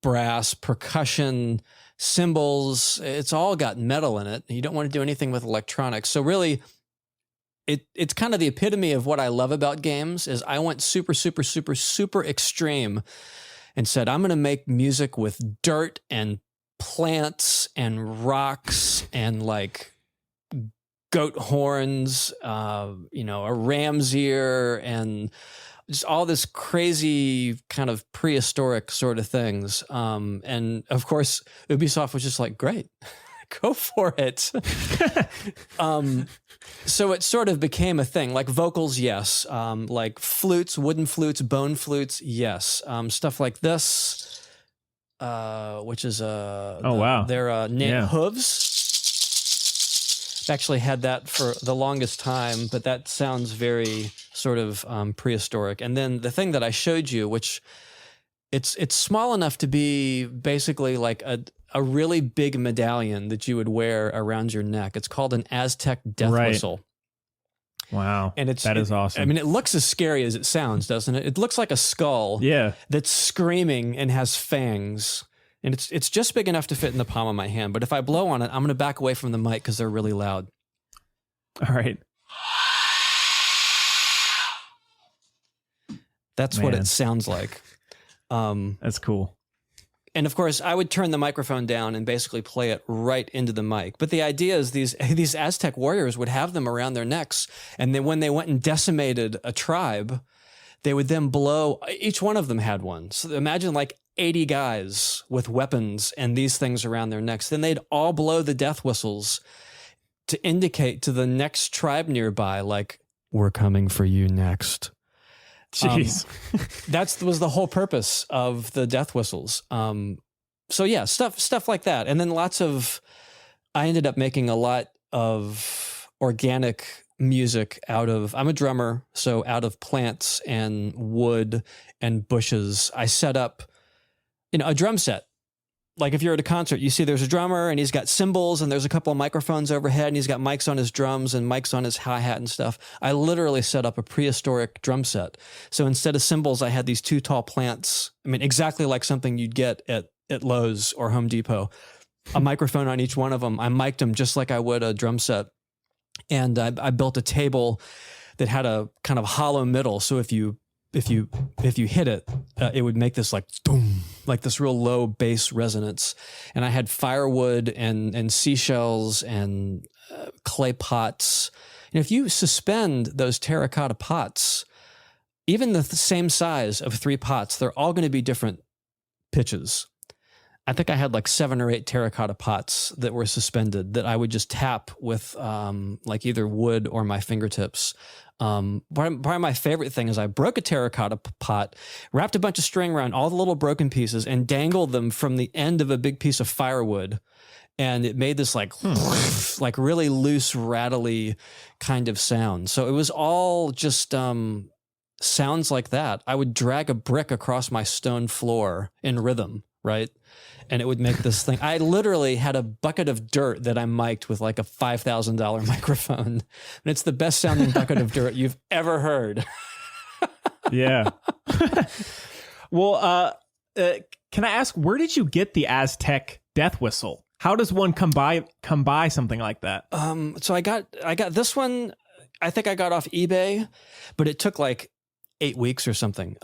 brass, percussion, cymbals, it's all got metal in it. You don't want to do anything with electronics. So really, it's kind of the epitome of what I love about games is I went super, super, super, super extreme and said, I'm going to make music with dirt and plants and rocks and like goat horns, a ram's ear, and just all this crazy kind of prehistoric sort of things. And of course, Ubisoft was just like, great, go for it. So it sort of became a thing, like vocals, yes. Like flutes, wooden flutes, bone flutes, yes. Stuff like this, which is their hooves. Actually had that for the longest time, but that sounds very sort of prehistoric. And then the thing that I showed you, which it's small enough to be basically like a really big medallion that you would wear around your neck. It's called an Aztec death whistle. Wow. And that is awesome. I mean, it looks as scary as it sounds, doesn't it? It looks like a skull that's screaming and has fangs. And it's just big enough to fit in the palm of my hand. But if I blow on it, I'm going to back away from the mic because they're really loud. All right. That's what it sounds like. That's cool. And of course, I would turn the microphone down and basically play it right into the mic. But the idea is these Aztec warriors would have them around their necks. And then when they went and decimated a tribe, they would then blow. Each one of them had one. So imagine like 80 guys with weapons and these things around their necks. Then they'd all blow the death whistles to indicate to the next tribe nearby, like, we're coming for you next. Jeez. That was the whole purpose of the death whistles. So yeah, stuff like that. And then I ended up making a lot of organic music I'm a drummer, so out of plants and wood and bushes, I set up, a drum set. Like if you're at a concert, you see there's a drummer and he's got cymbals and there's a couple of microphones overhead and he's got mics on his drums and mics on his hi-hat and stuff. I literally set up a prehistoric drum set. So instead of cymbals, I had these 2 tall plants. I mean, exactly like something you'd get at Lowe's or Home Depot. A microphone on each one of them. I mic'd them just like I would a drum set. And I built a table that had a kind of hollow middle. So if you hit it, it would make this like boom, like this real low bass resonance. And I had firewood and seashells and clay pots. And if you suspend those terracotta pots, even the same size of 3 pots, they're all going to be different pitches. I think I had like 7 or 8 terracotta pots that were suspended that I would just tap with like either wood or my fingertips. Probably my favorite thing is I broke a terracotta pot, wrapped a bunch of string around all the little broken pieces and dangled them from the end of a big piece of firewood. And it made this like really loose, rattly kind of sound. So it was all just sounds like that. I would drag a brick across my stone floor in rhythm, right? And it would make this thing. I literally had a bucket of dirt that I mic'd with like a $5,000 microphone. And it's the best sounding bucket of dirt you've ever heard. Yeah. Well, can I ask, where did you get the Aztec death whistle? How does one come by something like that? So I got this one. I think I got off eBay, but it took like 8 weeks or something.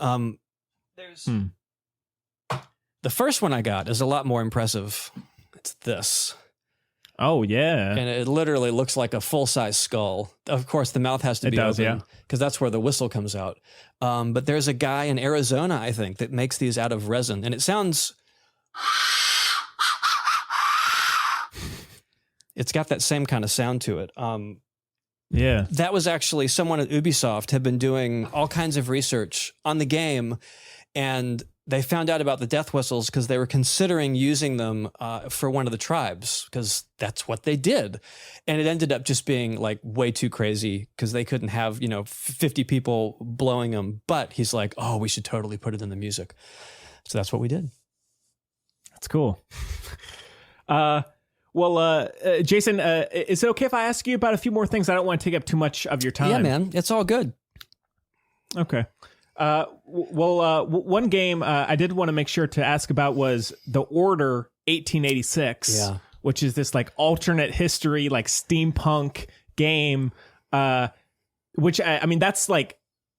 The first one I got is a lot more impressive. It's this. Oh, yeah. And it literally looks like a full-size skull. Of course, the mouth has to be open because that's where the whistle comes out. But there's a guy in Arizona, I think, that makes these out of resin. And it sounds... It's got that same kind of sound to it. Yeah. That was actually someone at Ubisoft had been doing all kinds of research on the game, and they found out about the death whistles because they were considering using them for one of the tribes because that's what they did. And it ended up just being like way too crazy because they couldn't have, 50 people blowing them. But he's like, oh, we should totally put it in the music. So that's what we did. That's cool. Jason, is it okay if I ask you about a few more things? I don't want to take up too much of your time. Yeah, man. It's all good. Okay. One game I did want to make sure to ask about was The Order 1886, which is this like alternate history, like steampunk game, which I mean, that's like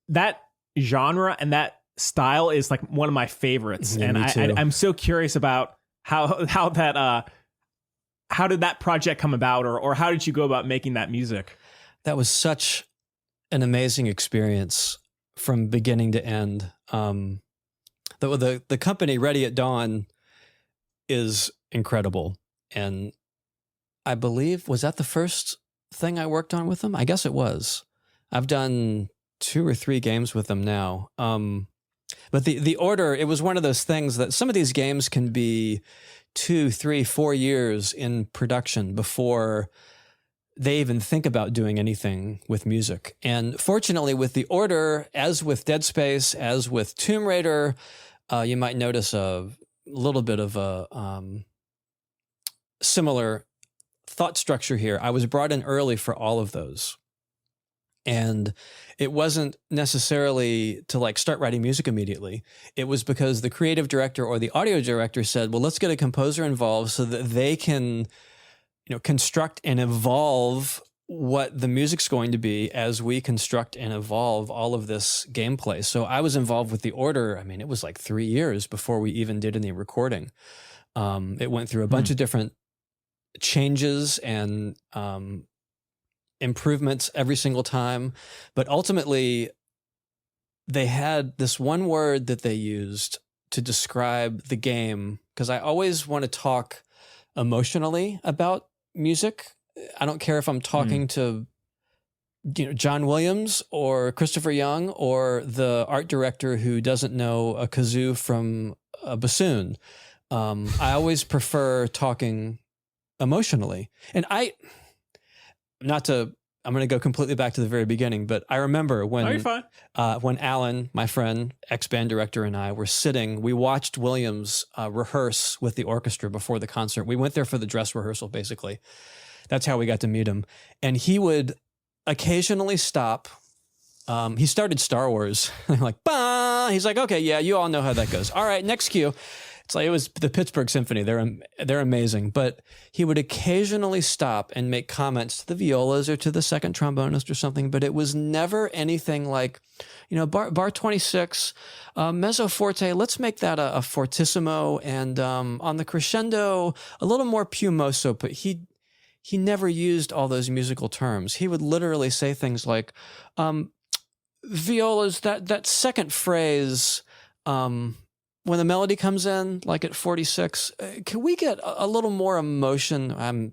that genre and that style is like one of my favorites. Yeah, and I'm so curious about how did that project come about, or how did you go about making that music? That was such an amazing experience from beginning to end. The company Ready at Dawn is incredible. And I believe, was that the first thing I worked on with them? I guess it was. I've done 2 or 3 games with them now. But the Order, it was one of those things that some of these games can be 2, 3, 4 years in production before they even think about doing anything with music. And fortunately with The Order, as with Dead Space, as with Tomb Raider, you might notice a little bit of a similar thought structure here. I was brought in early for all of those. And it wasn't necessarily to like start writing music immediately. It was because the creative director or the audio director said, well, let's get a composer involved so that they can, construct and evolve what the music's going to be as we construct and evolve all of this gameplay. So I was involved with The Order. I mean, it was like 3 years before we even did any recording. It went through a bunch of different changes and improvements every single time. But ultimately, they had this one word that they used to describe the game, because I always want to talk emotionally about music. I don't care if I'm talking to John Williams or Christopher Young or the art director who doesn't know a kazoo from a bassoon. I always prefer talking emotionally. And not to I'm going to go completely back to the very beginning, but I remember Oh, you're fine. when Alan, my friend, ex-band director, and I were sitting, we watched Williams rehearse with the orchestra before the concert. We went there for the dress rehearsal, basically. That's how we got to meet him. And he would occasionally stop. He started Star Wars, like, bah! He's like, okay, yeah, you all know how that goes. All right, next cue. It's like, it was the Pittsburgh Symphony. They're amazing. But he would occasionally stop and make comments to the violas or to the second trombonist or something. But it was never anything like, bar 26, mezzo forte, let's make that a fortissimo. And on the crescendo, a little more più mosso. But he never used all those musical terms. He would literally say things like, violas, that second phrase, when the melody comes in, like at 46, can we get a little more emotion?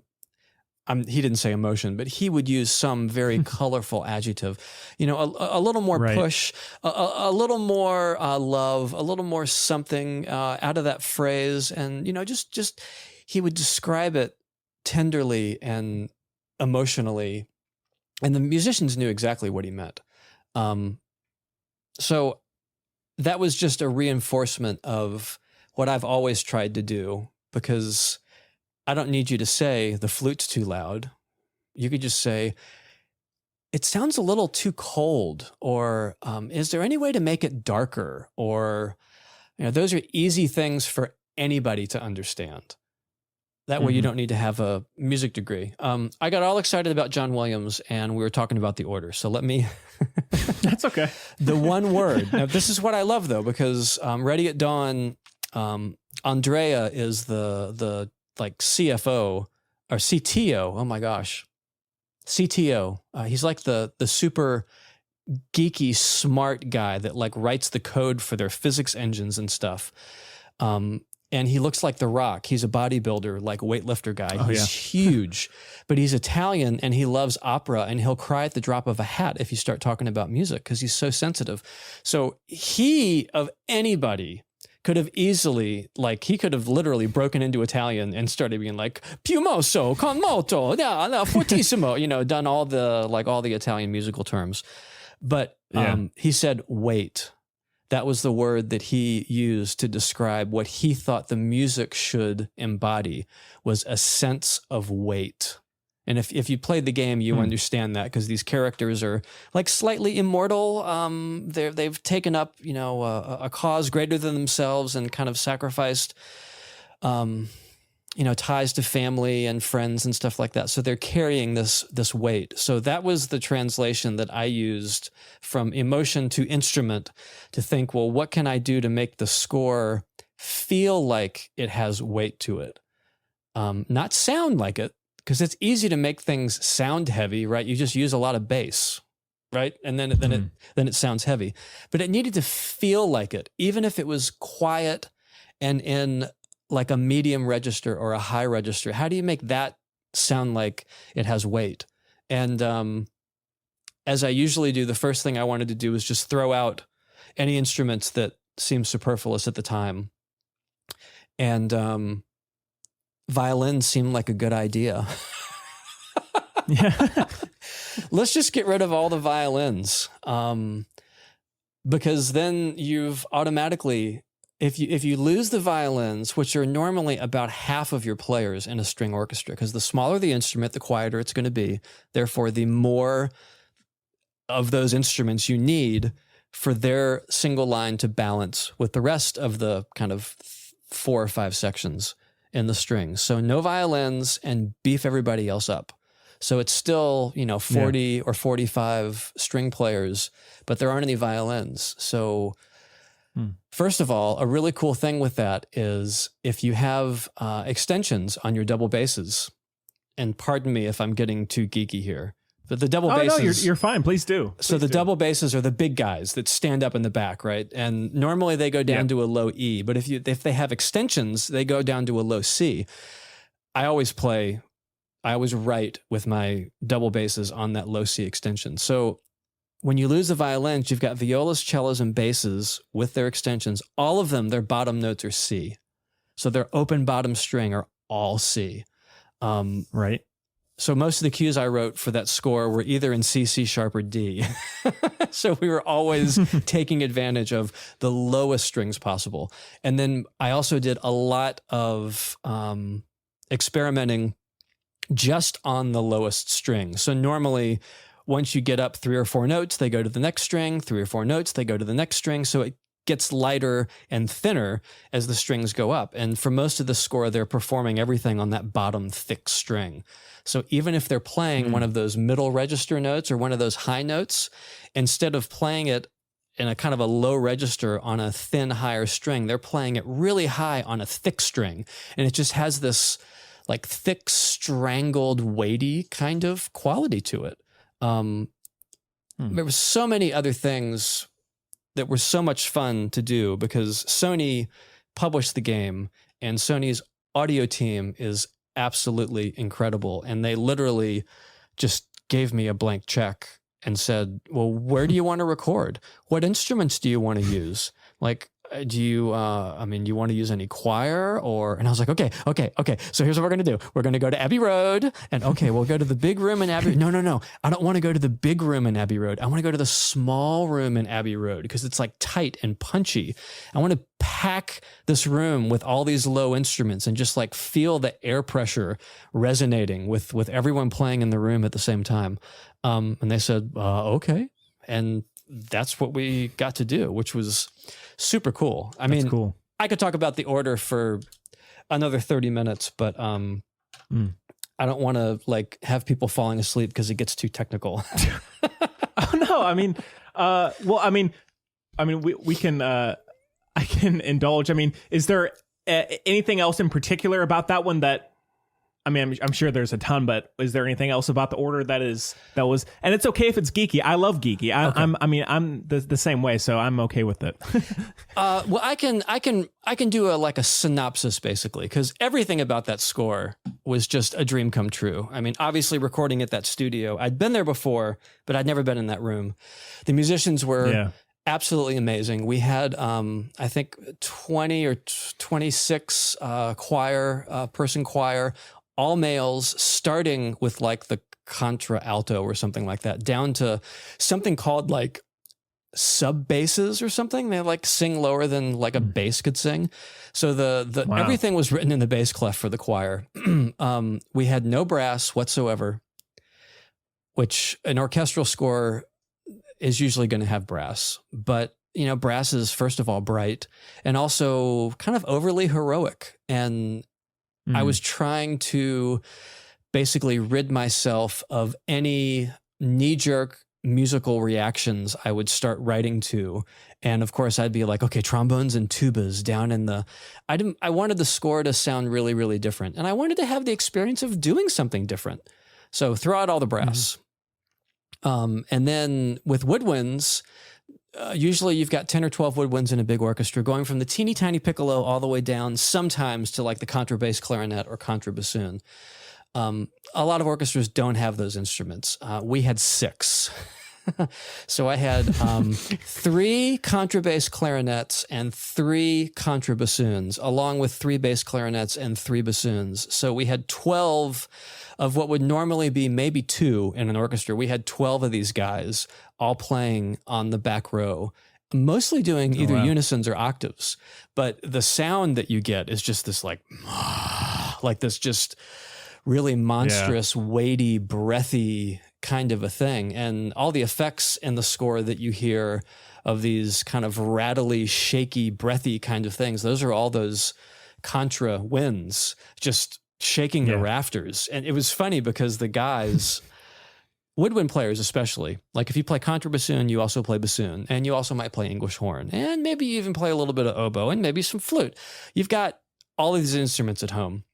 He didn't say emotion, but he would use some very colorful adjective, a little more push, a little more love, a little more something out of that phrase. And, just he would describe it tenderly and emotionally. And the musicians knew exactly what he meant. So that was just a reinforcement of what I've always tried to do, because I don't need you to say the flute's too loud. You could just say, it sounds a little too cold, or is there any way to make it darker? Or, those are easy things for anybody to understand. That way you don't need to have a music degree. I got all excited about John Williams, and we were talking about the order. So let me... That's okay. The one word. Now, this is what I love, though, because Ready at Dawn, Andrea is the like CFO or CTO. Oh, my gosh. CTO. He's like the super geeky, smart guy that like writes the code for their physics engines and stuff. And he looks like The Rock. He's a bodybuilder, like weightlifter guy. He's huge, but he's Italian and he loves opera, and he'll cry at the drop of a hat if you start talking about music because he's so sensitive. So he, of anybody, could have easily, he could have literally broken into Italian and started being like, più mosso, con molto, fortissimo, done all the Italian musical terms. But he said, wait. That was the word that he used to describe what he thought the music should embody, was a sense of weight. And if you played the game, you understand that, because these characters are like slightly immortal. They've taken up, a cause greater than themselves and kind of sacrificed, ties to family and friends and stuff like that. So they're carrying this weight. So that was the translation that I used from emotion to instrument, to think, well, what can I do to make the score feel like it has weight to it? Not sound like it, because it's easy to make things sound heavy, right? You just use a lot of bass, right? And then it sounds heavy. But it needed to feel like it, even if it was quiet and in like a medium register or a high register. How do you make that sound like it has weight? And as I usually do, the first thing I wanted to do was just throw out any instruments that seemed superfluous at the time. And violin seemed like a good idea. Yeah. Let's just get rid of all the violins. Because then you've automatically... If you lose the violins, which are normally about half of your players in a string orchestra, because the smaller the instrument, the quieter it's going to be. Therefore, the more of those instruments you need for their single line to balance with the rest of the kind of 4 or 5 sections in the strings. So no violins, and beef everybody else up. So it's still, 40 or 45 string players, but there aren't any violins. So... First of all, a really cool thing with that is if you have extensions on your double basses, and pardon me if I'm getting too geeky here, but the double basses... No, you're fine. Please do. So the double basses are the big guys that stand up in the back, right? And normally they go down to a low E, but if they have extensions, they go down to a low C. I always write with my double basses on that low C extension. So when you lose the violins, you've got violas, cellos, and basses with their extensions. All of them, their bottom notes are C. So their open bottom string are all C. Right. So most of the cues I wrote for that score were either in C, C sharp, or D. So we were always taking advantage of the lowest strings possible. And then I also did a lot of experimenting just on the lowest string. So normally, once you get up 3 or 4 notes, they go to the next string, 3 or 4 notes, they go to the next string. So it gets lighter and thinner as the strings go up. And for most of the score, they're performing everything on that bottom thick string. So even if they're playing one of those middle register notes or one of those high notes, instead of playing it in a kind of a low register on a thin, higher string, they're playing it really high on a thick string. And it just has this like thick, strangled, weighty kind of quality to it. There were so many other things that were so much fun to do because Sony published the game and Sony's audio team is absolutely incredible. And they literally just gave me a blank check and said, well, where do you want to record? What instruments do you want to use? Like, do you, you want to use any choir or, and I was like, okay. So here's what we're going to do. We're going to go to Abbey Road and okay, we'll go to the big room in Abbey. No. I don't want to go to the big room in Abbey Road. I want to go to the small room in Abbey Road because it's like tight and punchy. I want to pack this room with all these low instruments and just like feel the air pressure resonating with everyone playing in the room at the same time. And they said, okay. And that's what we got to do, which was super cool. I mean, cool. I could talk about the order for another 30 minutes, but I don't want to like have people falling asleep because it gets too technical. Oh no, we can I can indulge. I mean, is there anything else in particular about that one that I'm sure there's a ton, but is there anything else about the order that was, and it's okay if it's geeky. I love geeky. Okay. I'm the same way, so I'm okay with it. Well, I can do a synopsis basically, because everything about that score was just a dream come true. I mean, obviously recording at that studio, I'd been there before, but I'd never been in that room. The musicians were absolutely amazing. We had, I think 20 or 26 person choir, all males, starting with like the contra alto or something like that, down to something called like sub basses or something. They like sing lower than like a bass could sing. So the wow. Everything was written in the bass clef for the choir. We had no brass whatsoever, which an orchestral score is usually going to have brass, but brass is first of all bright and also kind of overly heroic. And I was trying to basically rid myself of any knee-jerk musical reactions I would start writing to. And of course I'd be like, okay, trombones and tubas down in the, I wanted the score to sound really, really different. And I wanted to have the experience of doing something different. So throw out all the brass. And then with woodwinds, usually you've got 10 or 12 woodwinds in a big orchestra, going from the teeny tiny piccolo all the way down sometimes to like the contrabass clarinet or contrabassoon. A lot of orchestras don't have those instruments. We had 6. So I had 3 contrabass clarinets and 3 contrabassoons, along with 3 bass clarinets and 3 bassoons. So we had 12 of what would normally be maybe 2 in an orchestra. We had 12 of these guys all playing on the back row, mostly doing either unisons or octaves. But the sound that you get is just this like this just really monstrous, weighty, breathy kind of a thing. And all the effects in the score that you hear of these kind of rattly, shaky, breathy kind of things, those are all those contra winds just shaking the rafters. And it was funny because the guys, woodwind players especially, like if you play contrabassoon, you also play bassoon, and you also might play English horn, and maybe you even play a little bit of oboe and maybe some flute. You've got all of these instruments at home.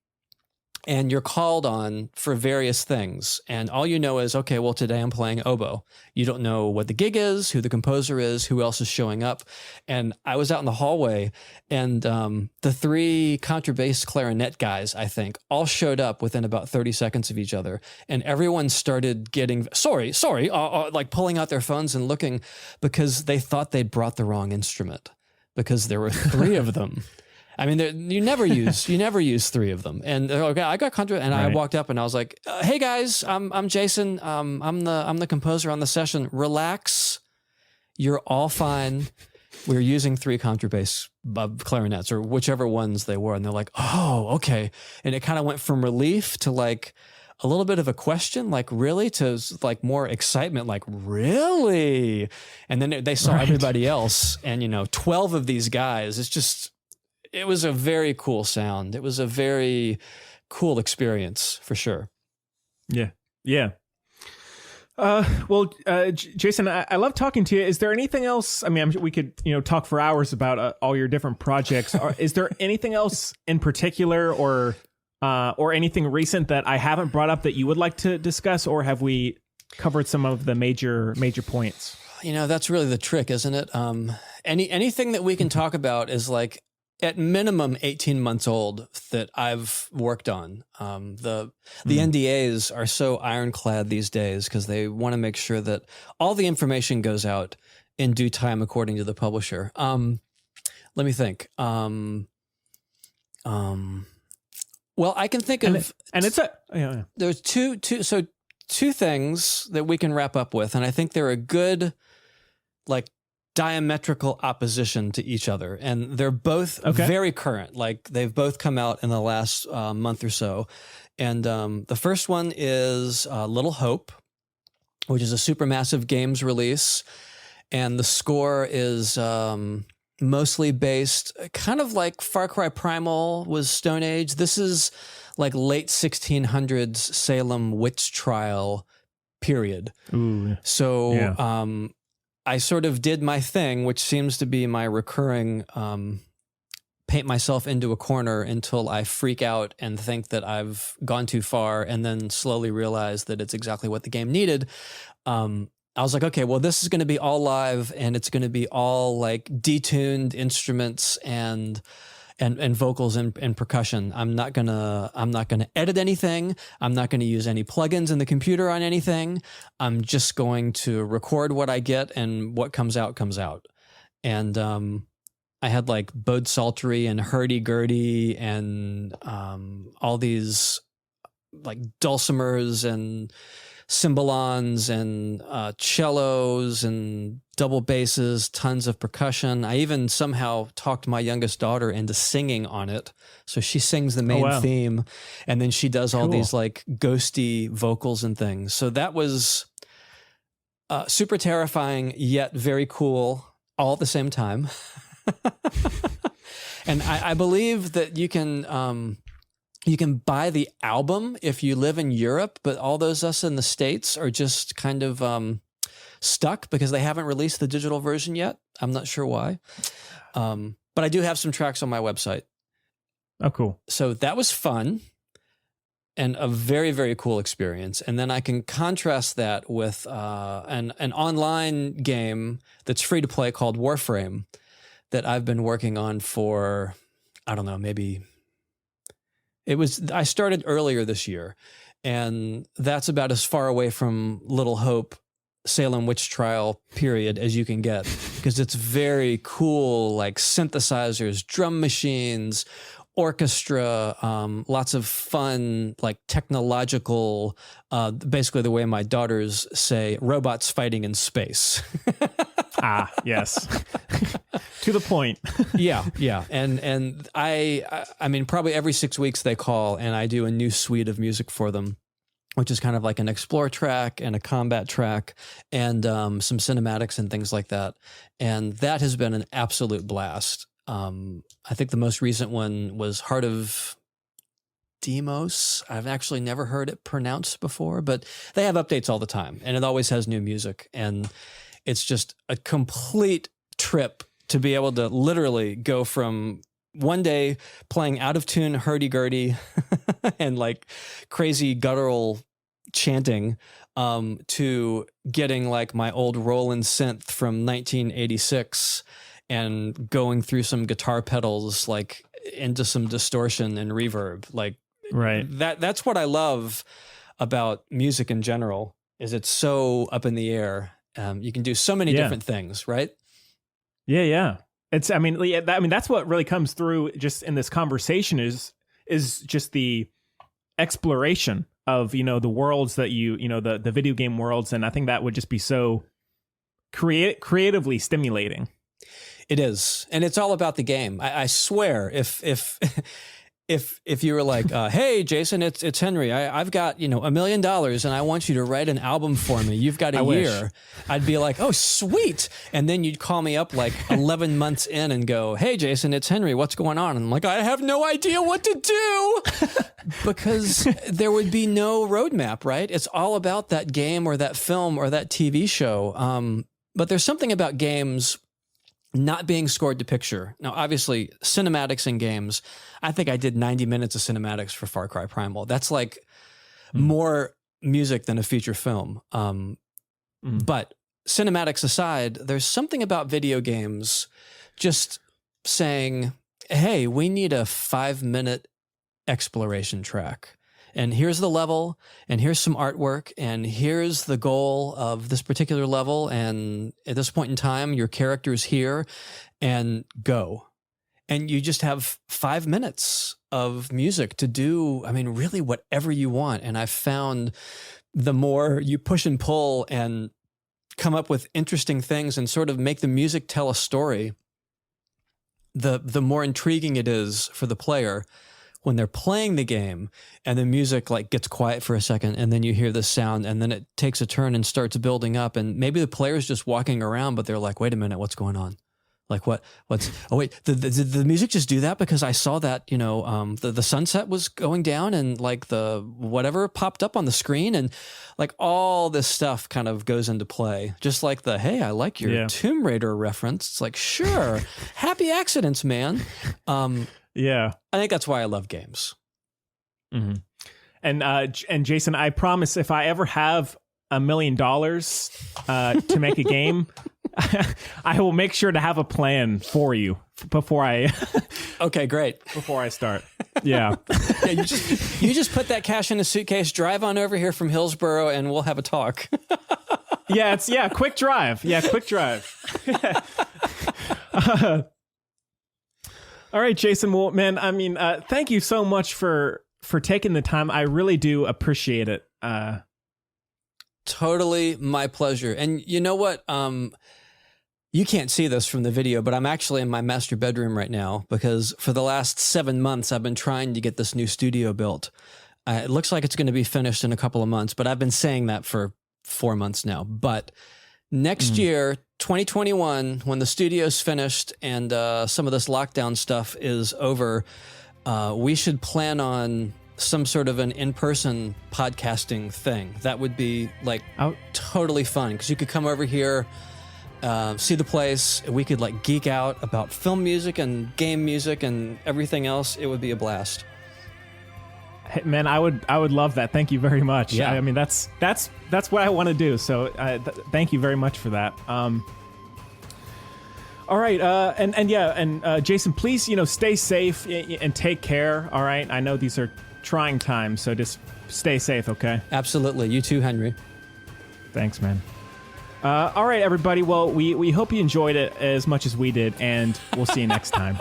And you're called on for various things. And all you know is, okay, well, today I'm playing oboe. You don't know what the gig is, who the composer is, who else is showing up. And I was out in the hallway, and the 3 contrabass clarinet guys, I think, all showed up within about 30 seconds of each other. And everyone started getting, like pulling out their phones and looking, because they thought they'd brought the wrong instrument, because there were 3 of them. I mean, you never use three of them. And they're like, okay, I got contract, and I walked up and I was like, "Hey guys, I'm Jason. I'm the composer on the session. Relax, you're all fine. We're using three contrabass clarinets or whichever ones they were." And they're like, "Oh, okay." And it kind of went from relief to like a little bit of a question, like really, to like more excitement, like really. And then they saw everybody else, and 12 of these guys. It was a very cool sound. It was a very cool experience for sure. Yeah. Jason, I love talking to you. Is there anything else? I mean, we could, talk for hours about all your different projects. Is there anything else in particular, or anything recent that I haven't brought up that you would like to discuss, or have we covered some of the major points? That's really the trick, isn't it? Anything that we can talk about is like at minimum 18 months old that I've worked on. The NDAs are so ironclad these days because they want to make sure that all the information goes out in due time according to the publisher. Let me think. Well, I can think of, there's two things that we can wrap up with, and I think they're a good, like, diametrical opposition to each other, and they're both very current. Like, they've both come out in the last month or so. And the first one is Little Hope, which is a Supermassive Games release, and the score is mostly based kind of like Far Cry Primal was Stone Age. This is like late 1600s Salem witch trial period. Ooh. So yeah. I sort of did my thing, which seems to be my recurring paint myself into a corner until I freak out and think that I've gone too far, and then slowly realize that it's exactly what the game needed. I was like, okay, well, this is going to be all live, and it's going to be all like detuned instruments and vocals and percussion. I'm not gonna edit anything. I'm not gonna use any plugins in the computer on anything. I'm just going to record what I get, and what comes out comes out. And I had like bowed psaltery and hurdy-gurdy and all these like dulcimers and cymbalons and cellos and double basses, tons of percussion. I even somehow talked my youngest daughter into singing on it. So she sings the main theme, and then she does all these like ghosty vocals and things. So that was super terrifying, yet very cool all at the same time. And I believe that you can buy the album if you live in Europe, but all those us in the States are just kind of stuck because they haven't released the digital version yet. I'm not sure why. But I do have some tracks on my website. Oh, cool. So that was fun and a very, very cool experience. And then I can contrast that with an online game that's free to play called Warframe that I've been working on for, I don't know, maybe... I started earlier this year, and that's about as far away from Little Hope, Salem witch trial period as you can get, because it's very cool, like synthesizers, drum machines, orchestra, lots of fun, like technological, basically the way my daughters say, robots fighting in space. Ah, yes. To the point. Yeah. And I mean, probably every 6 weeks they call and I do a new suite of music for them, which is kind of like an explore track and a combat track and some cinematics and things like that. And that has been an absolute blast. I think the most recent one was Heart of Demos. I've actually never heard it pronounced before, but they have updates all the time and it always has new music. And it's just a complete trip to be able to literally go from one day playing out of tune hurdy-gurdy and like crazy guttural chanting to getting like my old Roland synth from 1986 and going through some guitar pedals like into some distortion and reverb. Like that's what I love about music in general, is it's so up in the air. You can do so many different things, right? Yeah. It's, I mean, that's what really comes through just in this conversation is just the exploration of, the worlds that the video game worlds. And I think that would just be so creatively stimulating. It is. And it's all about the game. I swear, if you were like, hey, Jason, it's Henry. I've got, $1 million and I want you to write an album for me. You've got a year. I'd be like, oh, sweet. And then you'd call me up like 11 months in and go, hey, Jason, it's Henry. What's going on? And I'm like, I have no idea what to do because there would be no roadmap, right? It's all about that game or that film or that TV show. But there's something about games not being scored to picture. Now, obviously, cinematics in games, I think I did 90 minutes of cinematics for Far Cry Primal. That's like more music than a feature film. But cinematics aside, there's something about video games just saying, hey, we need a 5-minute exploration track. And here's the level, and here's some artwork, and here's the goal of this particular level. And at this point in time, your character's here, and go. And you just have 5 minutes of music to do, really whatever you want. And I've found the more you push and pull and come up with interesting things and sort of make the music tell a story, the more intriguing it is for the player when they're playing the game and the music like gets quiet for a second and then you hear the sound and then it takes a turn and starts building up and maybe the player's just walking around, but they're like, wait a minute, what's going on? Like oh wait, the music just do that because I saw that, the sunset was going down and like the whatever popped up on the screen and like all this stuff kind of goes into play. Just like hey, I like your Tomb Raider reference. It's like, sure, happy accidents, man. Yeah. I think that's why I love games. Mm-hmm. And Jason, I promise if I ever have $1 million to make a game, I will make sure to have a plan for you before I Okay, great. Before I start. Yeah. Yeah, you just put that cash in a suitcase, drive on over here from Hillsborough and we'll have a talk. Quick drive. Yeah, quick drive. All right, Jason. Well, man, thank you so much for taking the time. I really do appreciate it. Totally my pleasure. And you know what? You can't see this from the video, but I'm actually in my master bedroom right now because for the last 7 months, I've been trying to get this new studio built. It looks like it's going to be finished in a couple of months, but I've been saying that for 4 months now. But next year, 2021, when the studio's finished and some of this lockdown stuff is over, we should plan on some sort of an in-person podcasting thing. That would be like totally fun because you could come over here, see the place. We could like geek out about film music and game music and everything else. It would be a blast. Hey, man, I would love that. Thank you very much. Yeah. That's what I want to do. So thank you very much for that. All right. And Jason, please, stay safe and take care. All right. I know these are trying times, so just stay safe. Okay. Absolutely. You too, Henry. Thanks, man. All right, everybody. Well, we hope you enjoyed it as much as we did, and we'll see you next time.